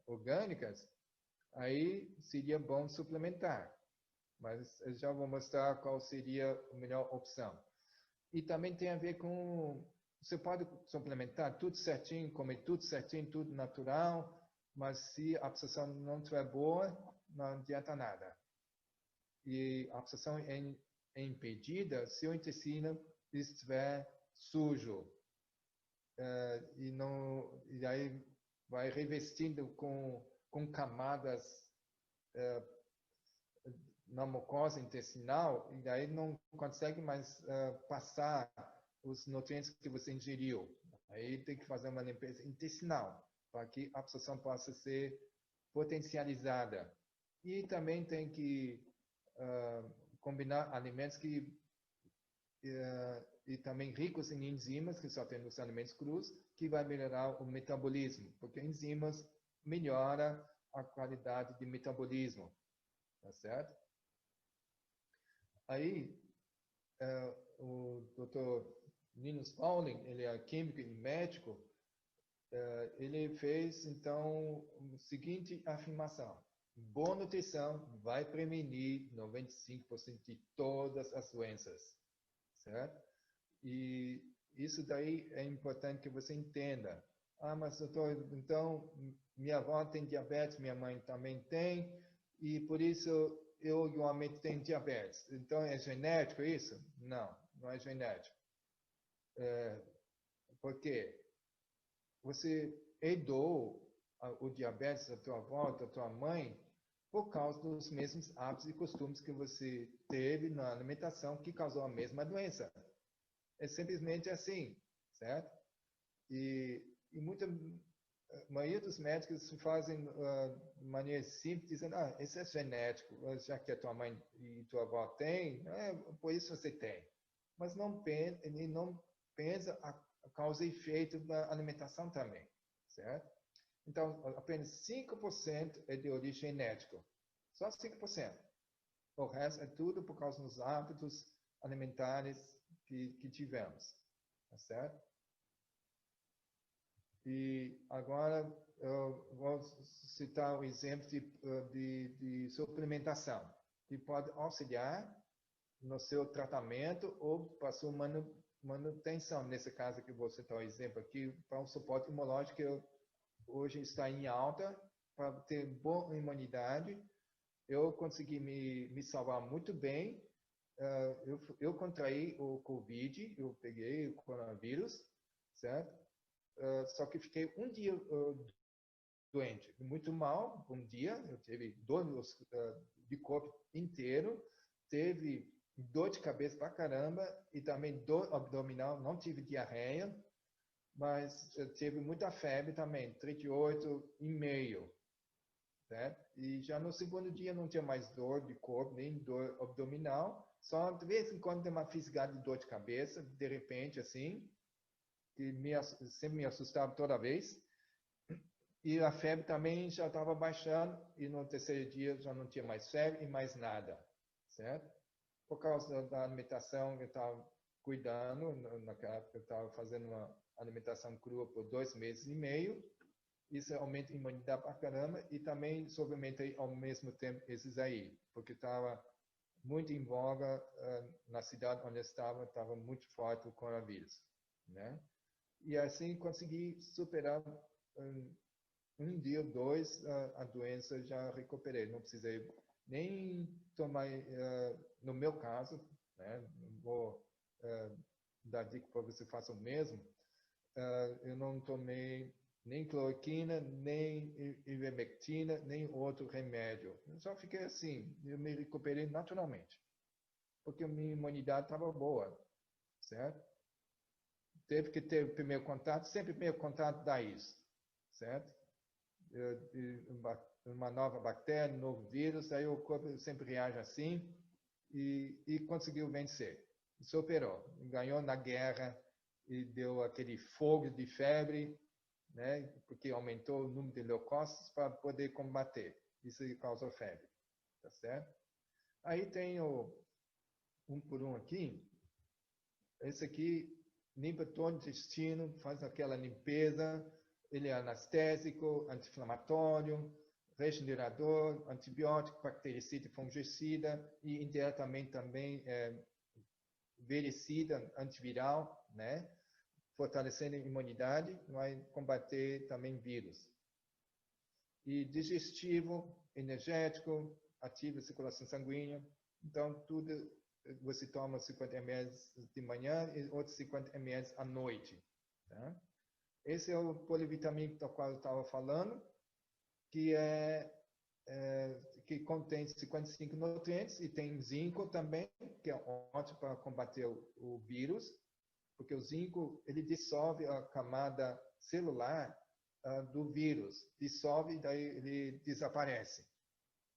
orgânicas, aí seria bom suplementar. Mas eu já vou mostrar qual seria a melhor opção. E também tem a ver com... Você pode suplementar tudo certinho, comer tudo certinho, tudo natural, mas se a absorção não estiver boa, não adianta nada. E a absorção é impedida se o intestino estiver sujo. E aí vai revestindo com camadas na mucosa intestinal, e daí não consegue mais passar os nutrientes que você ingeriu. Aí tem que fazer uma limpeza intestinal, para que a absorção possa ser potencializada. E também tem que combinar alimentos e também ricos em enzimas, que só tem nos alimentos crus, que vai melhorar o metabolismo, porque enzimas melhora a qualidade de metabolismo, tá certo? Aí, o Dr. Linus Pauling, ele é químico e médico, ele fez, então, a seguinte afirmação: boa nutrição vai prevenir 95% de todas as doenças, certo? E isso daí é importante que você entenda. Ah, mas doutor, então, minha avó tem diabetes, minha mãe também tem, e por isso eu igualmente tenho diabetes. Então, é genético isso? Não, não é genético. Por quê? Você herdou o diabetes da tua avó, da tua mãe, por causa dos mesmos hábitos e costumes que você teve na alimentação que causou a mesma doença. É simplesmente assim, certo? E a maioria dos médicos fazem de maneira simples, dizendo, isso é genético, já que a tua mãe e tua avó têm, por isso você tem. Mas ele não pensa a causa e efeito da alimentação também, certo? Então, apenas 5% é de origem genética. Só 5%. O resto é tudo por causa dos hábitos alimentares que tivemos, tá certo? E agora eu vou citar um exemplo de suplementação, que pode auxiliar no seu tratamento ou para sua manutenção. Nesse caso que vou citar um exemplo aqui, para um suporte imunológico que hoje está em alta, para ter boa imunidade. Eu consegui me salvar muito bem. Eu contraí o Covid, eu peguei o coronavírus, certo? Só que fiquei um dia doente, muito mal, um dia, eu tive dor de corpo inteiro, teve dor de cabeça pra caramba e também dor abdominal, não tive diarreia, mas eu tive muita febre também, 38,5, certo? E já no segundo dia não tinha mais dor de corpo, nem dor abdominal, só de vez em quando tem uma fisgada de dor de cabeça, de repente assim, que sempre me assustava toda vez. E a febre também já estava baixando, e no terceiro dia já não tinha mais febre e mais nada, certo? Por causa da alimentação, eu estava cuidando, naquela época eu estava fazendo uma alimentação crua por 2 meses e meio, isso aumenta a imunidade para caramba, e também suplementei ao mesmo tempo esses aí, porque estava muito em voga na cidade onde eu estava muito forte o coronavírus, né? E assim consegui superar um dia, 2, a doença já recuperei. Não precisei nem tomar, no meu caso, né, vou dar dica para você faça o mesmo, eu não tomei nem cloroquina, nem ivermectina, nem outro remédio. Eu só fiquei assim, eu me recuperei naturalmente, porque a minha imunidade estava boa, certo? Teve que ter o primeiro contato, sempre o primeiro contato dá isso, certo? Uma nova bactéria, um novo vírus, aí o corpo sempre reage assim e conseguiu vencer. Superou, ganhou na guerra e deu aquele fogo de febre, né? Porque aumentou o número de leucócitos para poder combater. Isso causou febre, tá certo? Aí tem um por um aqui. Esse aqui limpa todo o intestino, faz aquela limpeza. Ele é anestésico, anti-inflamatório, regenerador, antibiótico, bactericida, fungicida e indiretamente também virucida, antiviral, né? Fortalecendo a imunidade, vai combater também vírus. E digestivo, energético, ativa a circulação sanguínea. Então, tudo você toma 50 ml de manhã e outros 50 ml à noite. Tá? Esse é o polivitamínico do qual eu estava falando, que que contém 55 nutrientes e tem zinco também, que é ótimo para combater o vírus, porque o zinco ele dissolve a camada celular do vírus, dissolve e daí ele desaparece.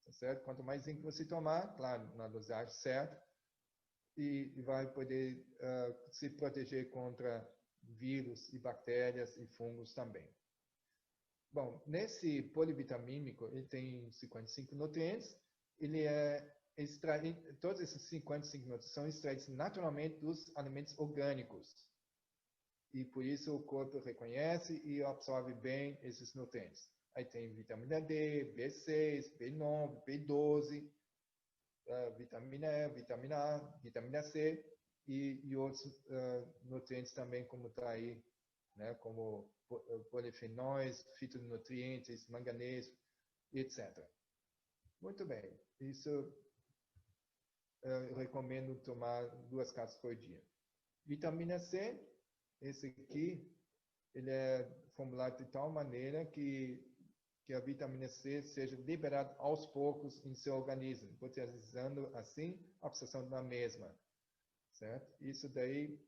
Tá certo? Quanto mais zinco você tomar, claro, na dosagem certa, e vai poder se proteger contra vírus e bactérias e fungos também. Bom, nesse polivitamínico, ele tem 55 nutrientes, ele é extraído, todos esses 55 nutrientes são extraídos naturalmente dos alimentos orgânicos. E por isso o corpo reconhece e absorve bem esses nutrientes. Aí tem vitamina D, B6, B9, B12, vitamina E, vitamina A, vitamina C e outros nutrientes também, como está aí, né, como polifenóis, fitonutrientes, manganês, etc. Muito bem. Isso eu recomendo tomar 2 cápsulas por dia. Vitamina C, esse aqui, ele é formulado de tal maneira que a vitamina C seja liberada aos poucos em seu organismo, potencializando assim a absorção da mesma, certo? Isso daí,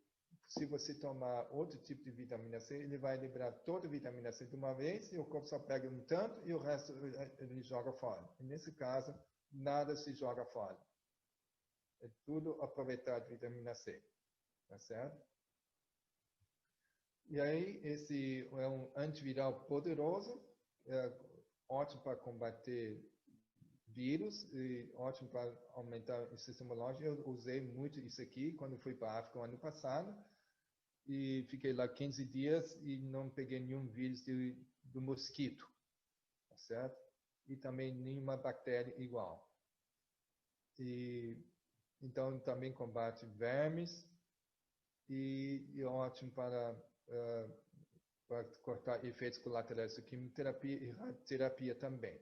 se você tomar outro tipo de vitamina C, ele vai liberar toda a vitamina C de uma vez e o corpo só pega um tanto e o resto ele joga fora. E nesse caso, nada se joga fora. É tudo aproveitar a vitamina C, tá certo? E aí, esse é um antiviral poderoso, ótimo para combater vírus e ótimo para aumentar o sistema imunológico. Eu usei muito isso aqui quando fui para a África no ano passado e fiquei lá 15 dias e não peguei nenhum vírus do mosquito, tá certo? E também nenhuma bactéria igual. E então também combate vermes e é ótimo para cortar efeitos colaterais da quimioterapia e radioterapia também.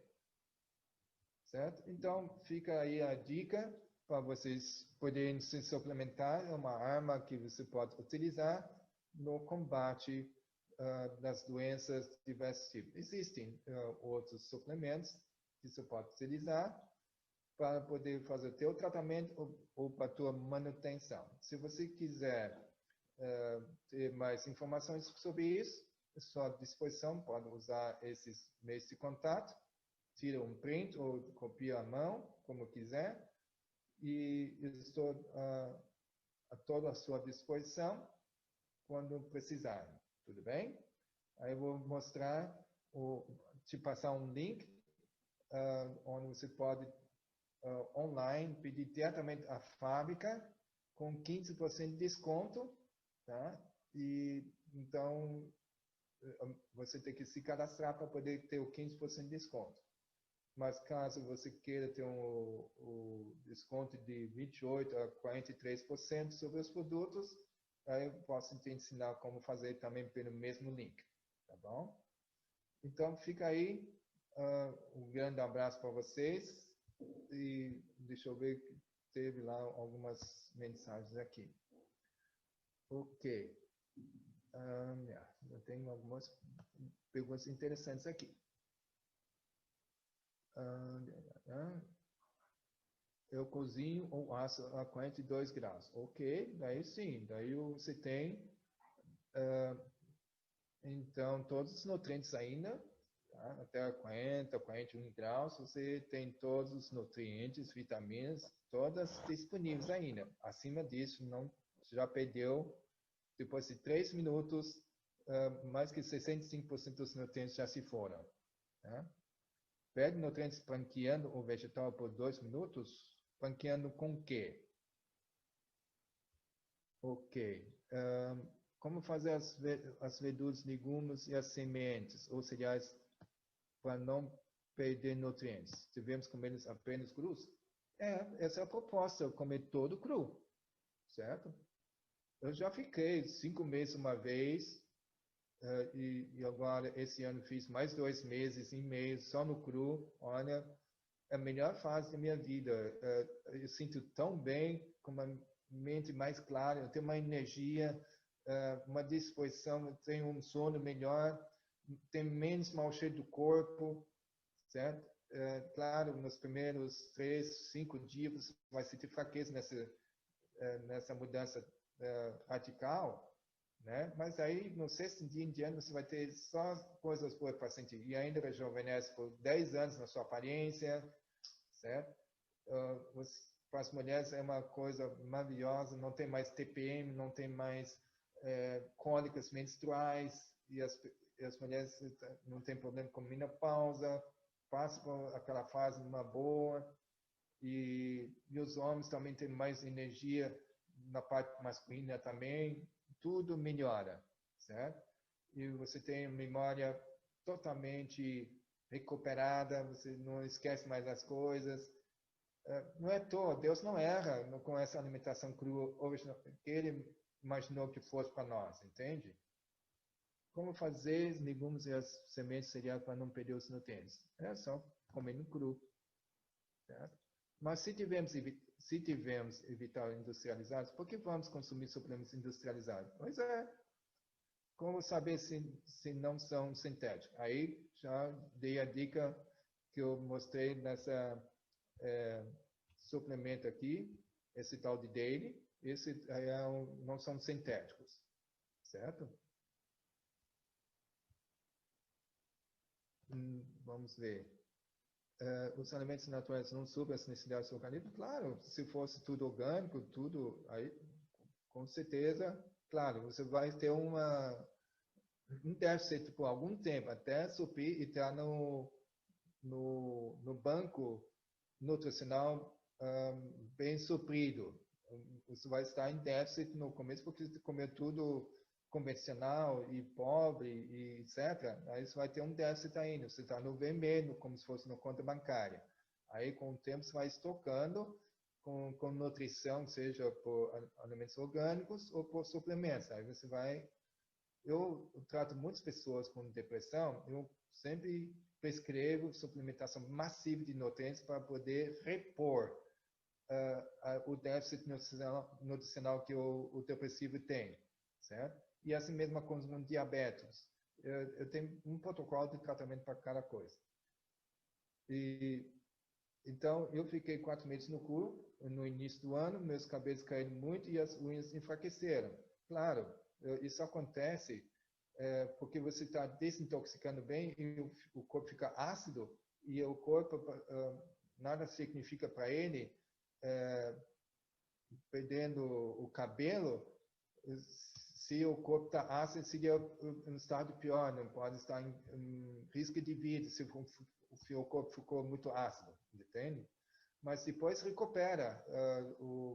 Certo? Então, fica aí a dica para vocês poderem se suplementar. É uma arma que você pode utilizar no combate das doenças de diversos tipos. Existem outros suplementos que você pode utilizar para poder fazer o teu tratamento ou para a tua manutenção. Se você quiser ter mais informações sobre isso, à sua disposição, pode usar esses meios de contato, tira um print ou copia à mão, como quiser, e estou a toda a sua disposição quando precisar, tudo bem? Aí eu vou mostrar, te passar um link onde você pode online pedir diretamente à fábrica com 15% de desconto, tá? E então você tem que se cadastrar para poder ter o 15% de desconto. Mas caso você queira ter o desconto de 28% a 43% sobre os produtos, aí eu posso te ensinar como fazer também pelo mesmo link, tá bom? Então fica aí, um grande abraço para vocês e deixa eu ver que teve lá algumas mensagens aqui. Ok. Eu tenho algumas perguntas interessantes aqui. Eu cozinho ou asso a 42 graus. Ok, daí sim. Daí você tem, então, todos os nutrientes ainda, tá? Até 40, 41 graus, você tem todos os nutrientes, vitaminas, todas disponíveis ainda. Acima disso, não, já perdeu, depois de 3 minutos, mais que 65% dos nutrientes já se foram. Tá? Perde nutrientes branqueando o vegetal por 2 minutos. Branqueando com o quê? Ok. Como fazer as verduras, legumes e as sementes ou cereais para não perder nutrientes? Devemos comer apenas crus? Essa é a proposta, comer todo cru. Certo? Eu já fiquei 5 meses uma vez, e agora esse ano fiz mais 2 meses e meio só no cru. Olha, é a melhor fase da minha vida. Eu sinto tão bem, com uma mente mais clara, eu tenho uma energia, uma disposição, eu tenho um sono melhor, tenho menos mau cheiro do corpo, certo? Claro, nos primeiros 3, 5 dias você vai sentir fraqueza nessa mudança radical, né? Mas aí, no 6º dia em diante, você vai ter só coisas boas para sentir. E ainda rejuvenesce por 10 anos na sua aparência, certo? Para as mulheres é uma coisa maravilhosa, não tem mais TPM, não tem mais cólicas menstruais, e as mulheres não têm problema com menopausa, passam por aquela fase numa boa, e os homens também têm mais energia na parte masculina também, tudo melhora, certo? E você tem memória totalmente recuperada, você não esquece mais as coisas. Não é à toa, Deus não erra com essa alimentação crua que Ele imaginou que fosse para nós, entende? Como fazer os legumes e as sementes cereais para não perder os nutrientes? É só comendo cru, certo? Mas se tivermos evitar industrializados, por que vamos consumir suplementos industrializados? Pois é, como saber se não são sintéticos? Aí já dei a dica que eu mostrei nessa suplemento aqui, esse tal de Daily, esse não são sintéticos, certo? Vamos ver. Os alimentos naturais não suprem as necessidades do organismo? Claro, se fosse tudo orgânico, tudo, aí, com certeza, claro, você vai ter um déficit por algum tempo, até suprir e estar no banco nutricional bem suprido. Você vai estar em déficit no começo, porque você comeu tudo convencional e pobre, e etc. Aí você vai ter um déficit ainda. Você está no vermelho, como se fosse na conta bancária. Aí, com o tempo, você vai estocando com nutrição, seja por alimentos orgânicos ou por suplementos. Aí você vai... Eu trato muitas pessoas com depressão, eu sempre prescrevo suplementação massiva de nutrientes para poder repor o déficit nutricional que o depressivo tem, certo? E assim mesma coisa com diabetes. Eu tenho um protocolo de tratamento para cada coisa. Então, eu fiquei 4 meses no curo, no início do ano, meus cabelos caíram muito e as unhas enfraqueceram. Claro, isso acontece porque você está desintoxicando bem e o corpo fica ácido e o corpo nada significa para ele perdendo o cabelo. Se o corpo está ácido, seria um estado pior, não pode estar em risco de vida se o corpo ficou muito ácido, entende? Mas depois recupera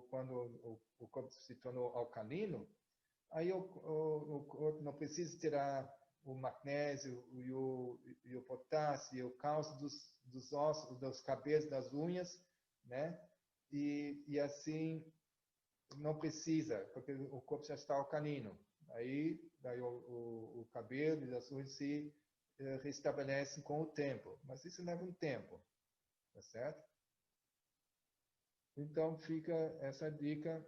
quando o corpo se tornou alcalino. Aí o corpo não precisa tirar o magnésio e o potássio e o cálcio dos ossos, dos cabelos, das unhas, né? E assim não precisa, porque o corpo já está alcalino. Aí daí o cabelo e as unhas se restabelecem com o tempo. Mas isso leva um tempo, tá certo? Então fica essa dica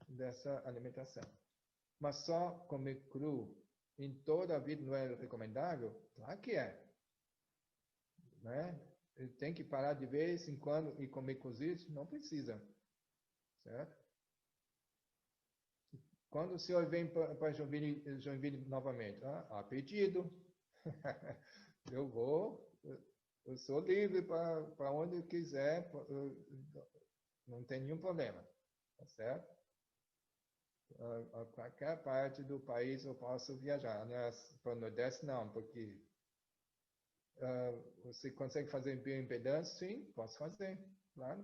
dessa alimentação. Mas só comer cru em toda a vida não é recomendável? Claro que é. Né? Tem que parar de vez em quando e comer cozido? Não precisa. Certo? Quando o senhor vem para Joinville novamente? Há pedido. Eu sou livre para onde eu quiser, não tem nenhum problema. Tá certo? A qualquer parte do país eu posso viajar. Aliás, para o Nordeste não, porque você consegue fazer bioimpedância? Sim, posso fazer, claro.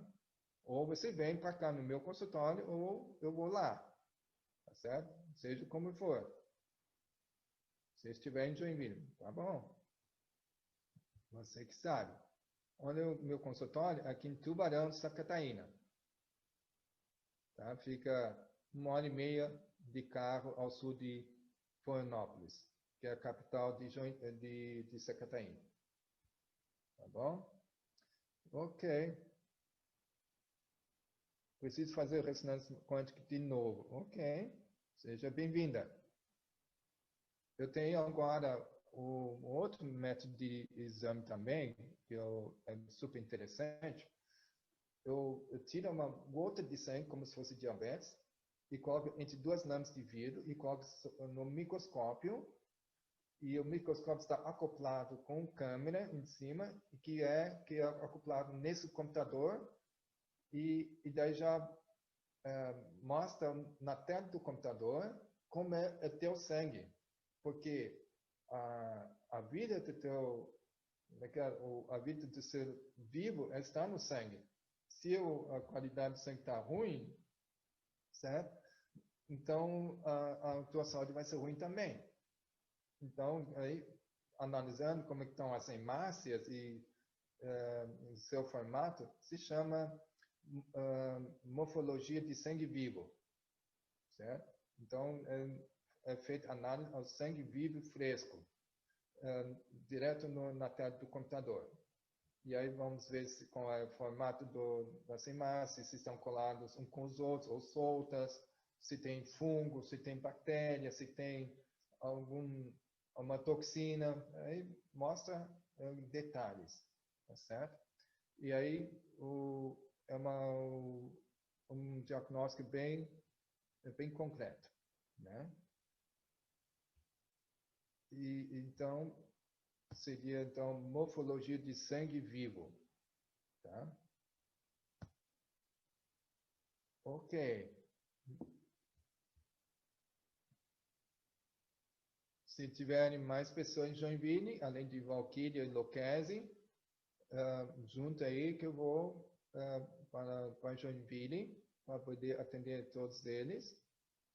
Ou você vem para cá no meu consultório, ou eu vou lá, tá certo? Seja como for. Se estiver em Joinville, tá bom. Você que sabe. Onde é o meu consultório? Aqui em Tubarão, Santa Catarina. Tá? Fica 1h30 de carro ao sul de Florianópolis, que é a capital de Santa Catarina. Tá bom? Ok. Preciso fazer ressonância quântica de novo. Ok. Seja bem-vinda. Eu tenho agora um outro método de exame também, que é super interessante. Eu tiro uma gota de sangue, como se fosse diabetes, e coloco entre 2 lâminas de vidro e coloco no microscópio. E o microscópio está acoplado com câmera em cima, que é acoplado nesse computador. E daí já mostra na tela do computador como é teu sangue, porque a vida do teu, a vida do ser vivo está no sangue. Se a qualidade do sangue está ruim, certo? Então a tua saúde vai ser ruim também. Então, aí, analisando como estão as hemácias e o seu formato, se chama morfologia de sangue vivo, certo? Então, é feita análise ao sangue vivo fresco, direto na tela do computador. E aí vamos ver qual é o formato das hemácias, se estão colados uns com os outros ou soltas, se tem fungo, se tem bactéria, se tem uma toxina, aí mostra detalhes, tá certo? E aí é um diagnóstico bem concreto, né? E então seria então morfologia de sangue vivo, tá? Ok. Se tiverem mais pessoas em Joinville, além de Valquíria e Lucchesi, junta aí que eu vou para Joinville para poder atender todos eles,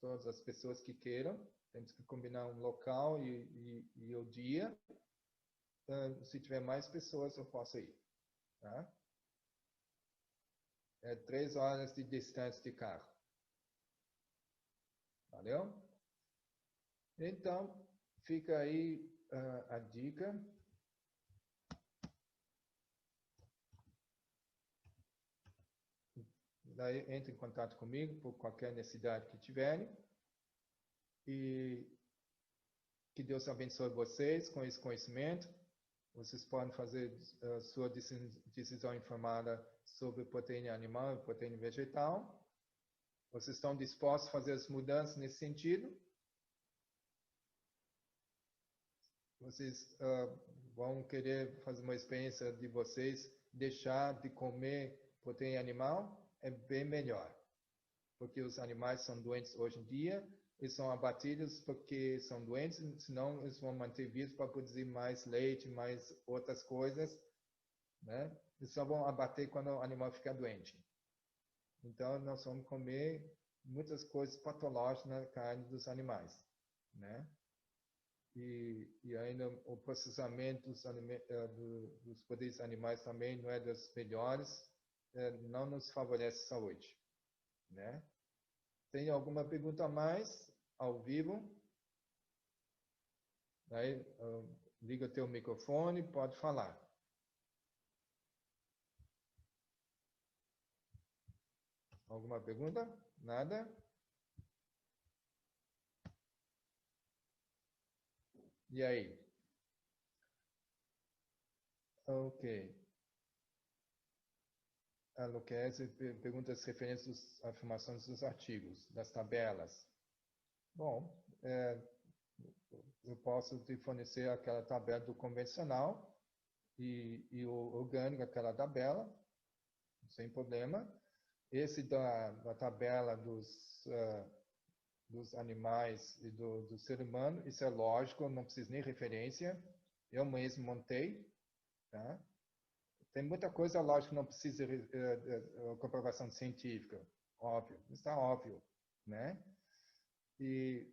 todas as pessoas que queiram. Temos que combinar um local e o dia. Se tiver mais pessoas, eu posso ir. Tá? É 3 horas de distância de carro. Valeu? Então, fica aí a dica. Daí entre em contato comigo por qualquer necessidade que tiverem. E que Deus abençoe vocês com esse conhecimento. Vocês podem fazer a sua decisão informada sobre proteína animal e proteína vegetal. Vocês estão dispostos a fazer as mudanças nesse sentido? Vocês vão querer fazer uma experiência de vocês deixar de comer proteína animal? É bem melhor, porque os animais são doentes hoje em dia, eles são abatidos porque são doentes, senão eles vão manter vivos para produzir mais leite, mais outras coisas, né? Eles só vão abater quando o animal ficar doente. Então, nós vamos comer muitas coisas patológicas na carne dos animais, né? E ainda o processamento dos poderes animais também não é das melhores, não nos favorece a saúde, né? Tem alguma pergunta a mais ao vivo? Aí, liga o teu microfone, pode falar. Alguma pergunta? Nada? E aí? Ok. A Luquezzi pergunta as referências, afirmações dos artigos, das tabelas. Bom, eu posso te fornecer aquela tabela do convencional e o orgânico, aquela tabela, sem problema. Esse da tabela dos animais e do ser humano, isso é lógico, não preciso nem referência. Eu mesmo montei, tá? Tem muita coisa lógica que não precisa de comprovação científica, óbvio, está óbvio, né? E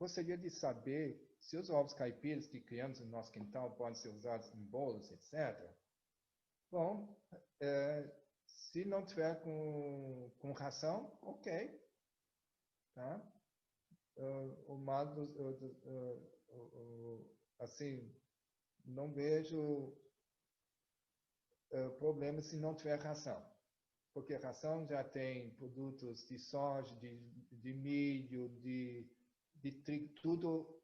gostaria de saber se os ovos caipiras que criamos no nosso quintal podem ser usados em bolos, etc. Bom, se não tiver com ração, ok, tá? Assim, não vejo problema se não tiver ração. Porque a ração já tem produtos de soja, de milho, de trigo, tudo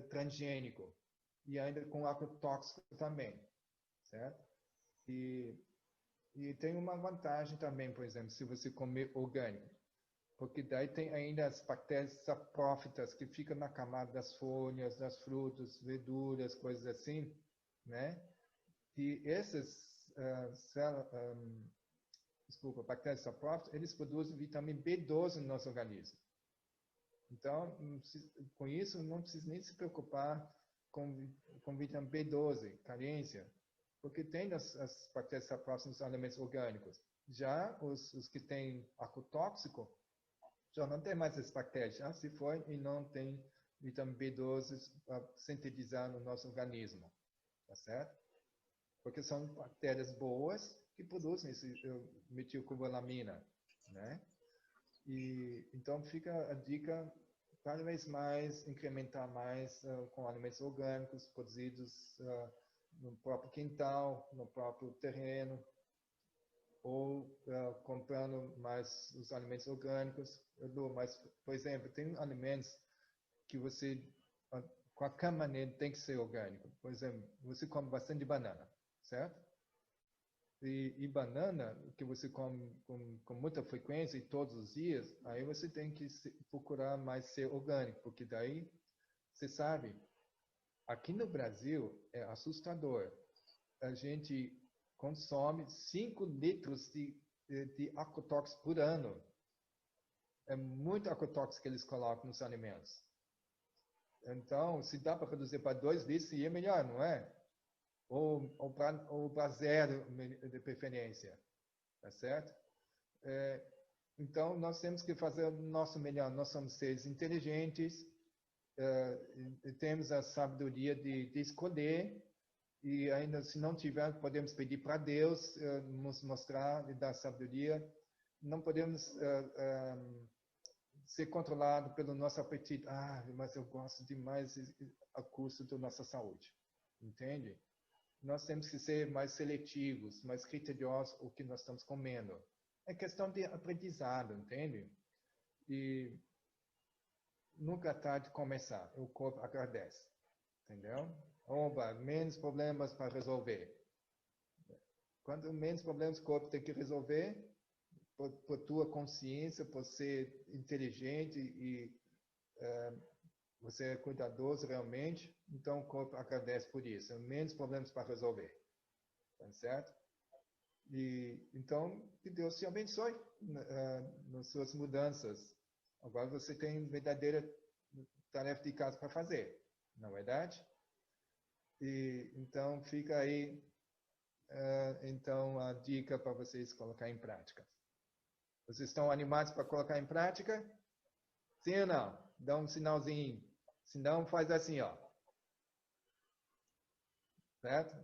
transgênico. E ainda com agrotóxico também, certo? E tem uma vantagem também, por exemplo, se você comer orgânico. Porque daí tem ainda as bactérias saprófitas que ficam na camada das folhas, das frutas, verduras, coisas assim, né? E essas bactérias saprófitas, eles produzem vitamina B12 no nosso organismo. Então, com isso, não precisa nem se preocupar com vitamina B12, carência, porque tem as bactérias próximas dos alimentos orgânicos. Já os que têm agrotóxico, já não tem mais essas bactérias, já se foi e não tem vitamina B12 para sintetizar no nosso organismo, tá certo? Porque são bactérias boas que produzem esse metilcobalamina, né? E então fica a dica cada vez mais incrementar mais com alimentos orgânicos produzidos no próprio quintal, no próprio terreno, ou comprando mais os alimentos orgânicos. Mas, por exemplo, tem alimentos que você, qualquer maneira, tem que ser orgânico. Por exemplo, você come bastante banana, certo? E banana, que você come com muita frequência e todos os dias, aí você tem que procurar mais ser orgânico, porque daí, você sabe, aqui no Brasil é assustador. A gente consome 5 litros de agrotóxico por ano. É muito agrotóxico que eles colocam nos alimentos. Então, se dá para reduzir para 2 litros, seria melhor, não é? Ou para 0 de preferência, tá certo? Então, nós temos que fazer o nosso melhor. Nós somos seres inteligentes, temos a sabedoria de escolher, e ainda se não tiver, podemos pedir para Deus nos mostrar e dar sabedoria. Não podemos ser controlados pelo nosso apetite. Mas eu gosto demais a custo da nossa saúde. Entende? Nós temos que ser mais seletivos, mais criteriosos o que nós estamos comendo. É questão de aprendizado, entende? E nunca é tarde de começar. O corpo agradece, entendeu? Oba, menos problemas para resolver. Quanto menos problemas o corpo tem que resolver, por tua consciência, por ser inteligente e você é cuidadoso realmente, então o corpo agradece por isso. Menos problemas para resolver. Tá certo? E então, que Deus te abençoe nas suas mudanças. Agora você tem verdadeira tarefa de casa para fazer, não é verdade? E então fica aí então a dica para vocês colocar em prática. Vocês estão animados para colocar em prática? Sim ou não? Dá um sinalzinho. Se não, faz assim, ó. Certo?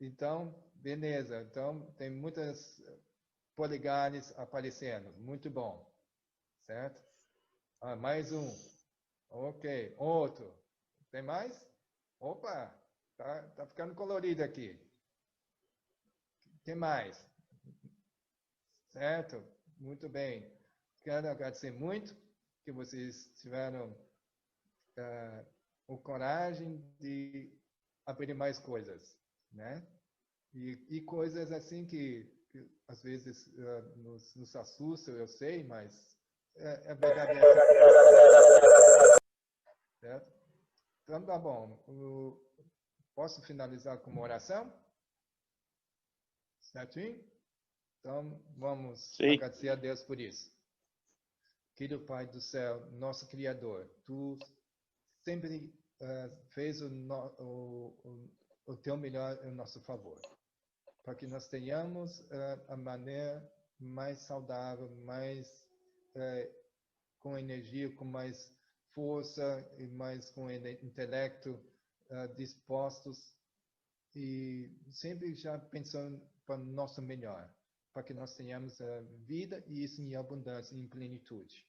Então, beleza. Então, tem muitas polegares aparecendo. Muito bom. Certo? Mais um. Ok. Outro. Tem mais? Opa! Tá ficando colorido aqui. Tem mais? Certo? Muito bem. Quero agradecer muito que vocês tiveram a coragem de aprender mais coisas, né? E coisas assim que às vezes nos assustam, eu sei, mas é verdade. Certo? Então tá bom. Posso finalizar com uma oração? Certinho? Então vamos agradecer a Deus por isso. Querido Pai do céu, nosso Criador, Tu sempre fez o Teu melhor em nosso favor, para que nós tenhamos a maneira mais saudável, mais com energia, com mais força e mais com intelecto dispostos e sempre já pensando para o nosso melhor, para que nós tenhamos vida e isso em abundância, em plenitude.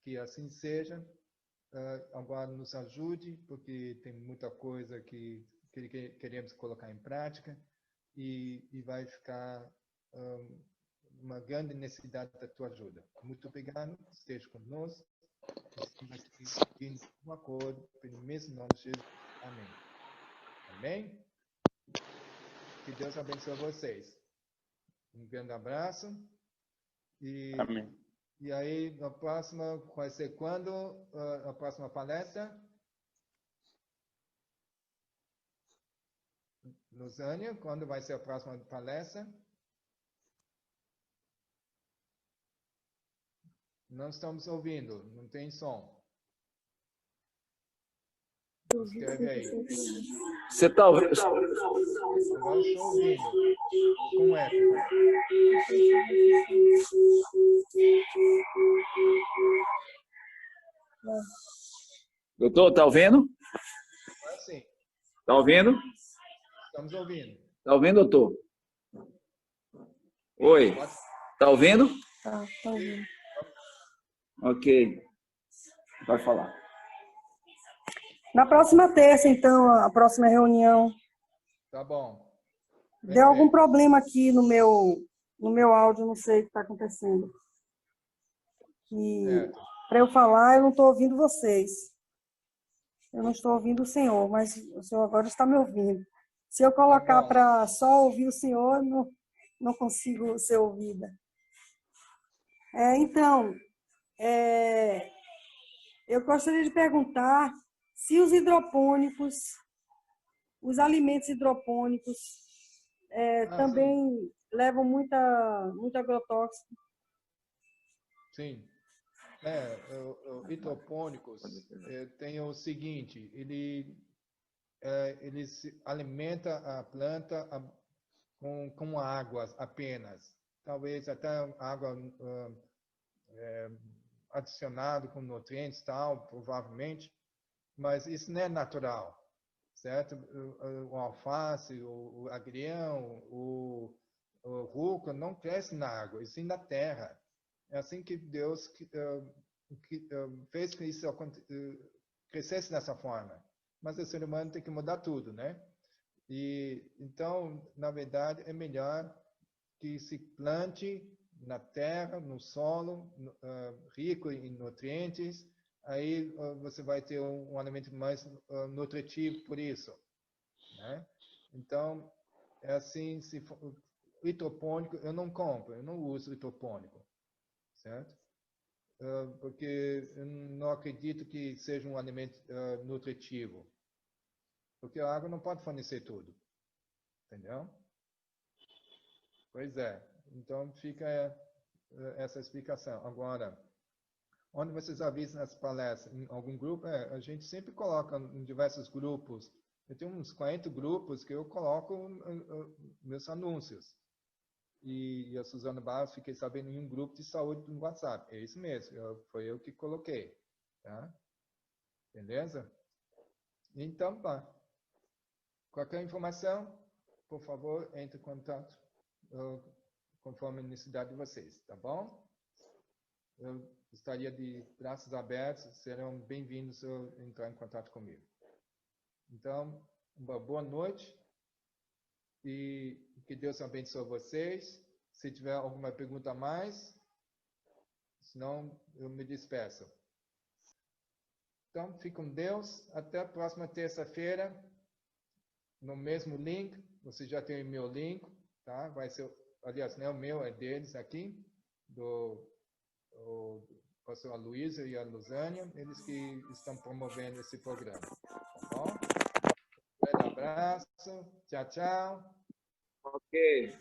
Que assim seja. Agora nos ajude, porque tem muita coisa que queremos colocar em prática e vai ficar uma grande necessidade da tua ajuda. Muito obrigado, esteja conosco, estamos aqui em um acordo, pelo mesmo nome de Jesus. Amém. Amém? Que Deus abençoe vocês. Um grande abraço. Amém. E aí, na próxima, vai ser quando? A próxima palestra? Luzânia, quando vai ser a próxima palestra? Não estamos ouvindo, não tem som. Escreve aí. Você está ouvindo? Agora estou ouvindo. Com eco. Doutor, está ouvindo? Agora sim. Está ouvindo? Estamos ouvindo. Está ouvindo, doutor? Oi. Está ouvindo? Tá ouvindo. Ok. Vai falar. Na próxima terça, então, a próxima reunião. Tá bom. Deu algum problema aqui no meu áudio, não sei o que está acontecendo. Para eu falar, eu não estou ouvindo vocês. Eu não estou ouvindo o senhor, mas o senhor agora está me ouvindo. Se eu colocar para só ouvir o senhor, não consigo ser ouvida. Então, eu gostaria de perguntar se os hidropônicos, os alimentos hidropônicos, também levam muito agrotóxico. Sim. O hidropônicos tem o seguinte, ele se alimenta a planta com água apenas. Talvez até água adicionada com nutrientes tal, provavelmente, mas isso não é natural, certo? O alface, o agrião, o rúcula não cresce na água, e sim na terra. É assim que Deus fez que isso crescesse dessa forma. Mas o ser humano tem que mudar tudo, né? E então, na verdade, é melhor que se plante na terra, no solo, rico em nutrientes. Aí você vai ter um alimento mais nutritivo por isso, né? Então, é assim, se for, hidropônico eu não compro, eu não uso hidropônico, certo? Porque eu não acredito que seja um alimento nutritivo, porque a água não pode fornecer tudo, entendeu? Pois é, então fica essa explicação. Agora, onde vocês avisam nas palestras? Em algum grupo? A gente sempre coloca em diversos grupos. Eu tenho uns 40 grupos que eu coloco meus anúncios. E a Suzana Barros, fiquei sabendo em um grupo de saúde no WhatsApp. É isso mesmo, foi eu que coloquei. Tá? Beleza? Então, tá. Qualquer informação, por favor, entre em contato conforme a necessidade de vocês, tá bom? Eu estaria de braços abertos, serão bem-vindos a entrar em contato comigo. Então, uma boa noite e que Deus abençoe vocês. Se tiver alguma pergunta a mais, senão eu me despeço. Então, fique com Deus. Até a próxima terça-feira, no mesmo link. Você já tem o meu link, tá? Vai ser, aliás, não é o meu, é deles aqui, do pastor Aloysio e a Luzânia, eles que estão promovendo esse programa. Tá bom? Um grande abraço. Tchau, tchau. Ok.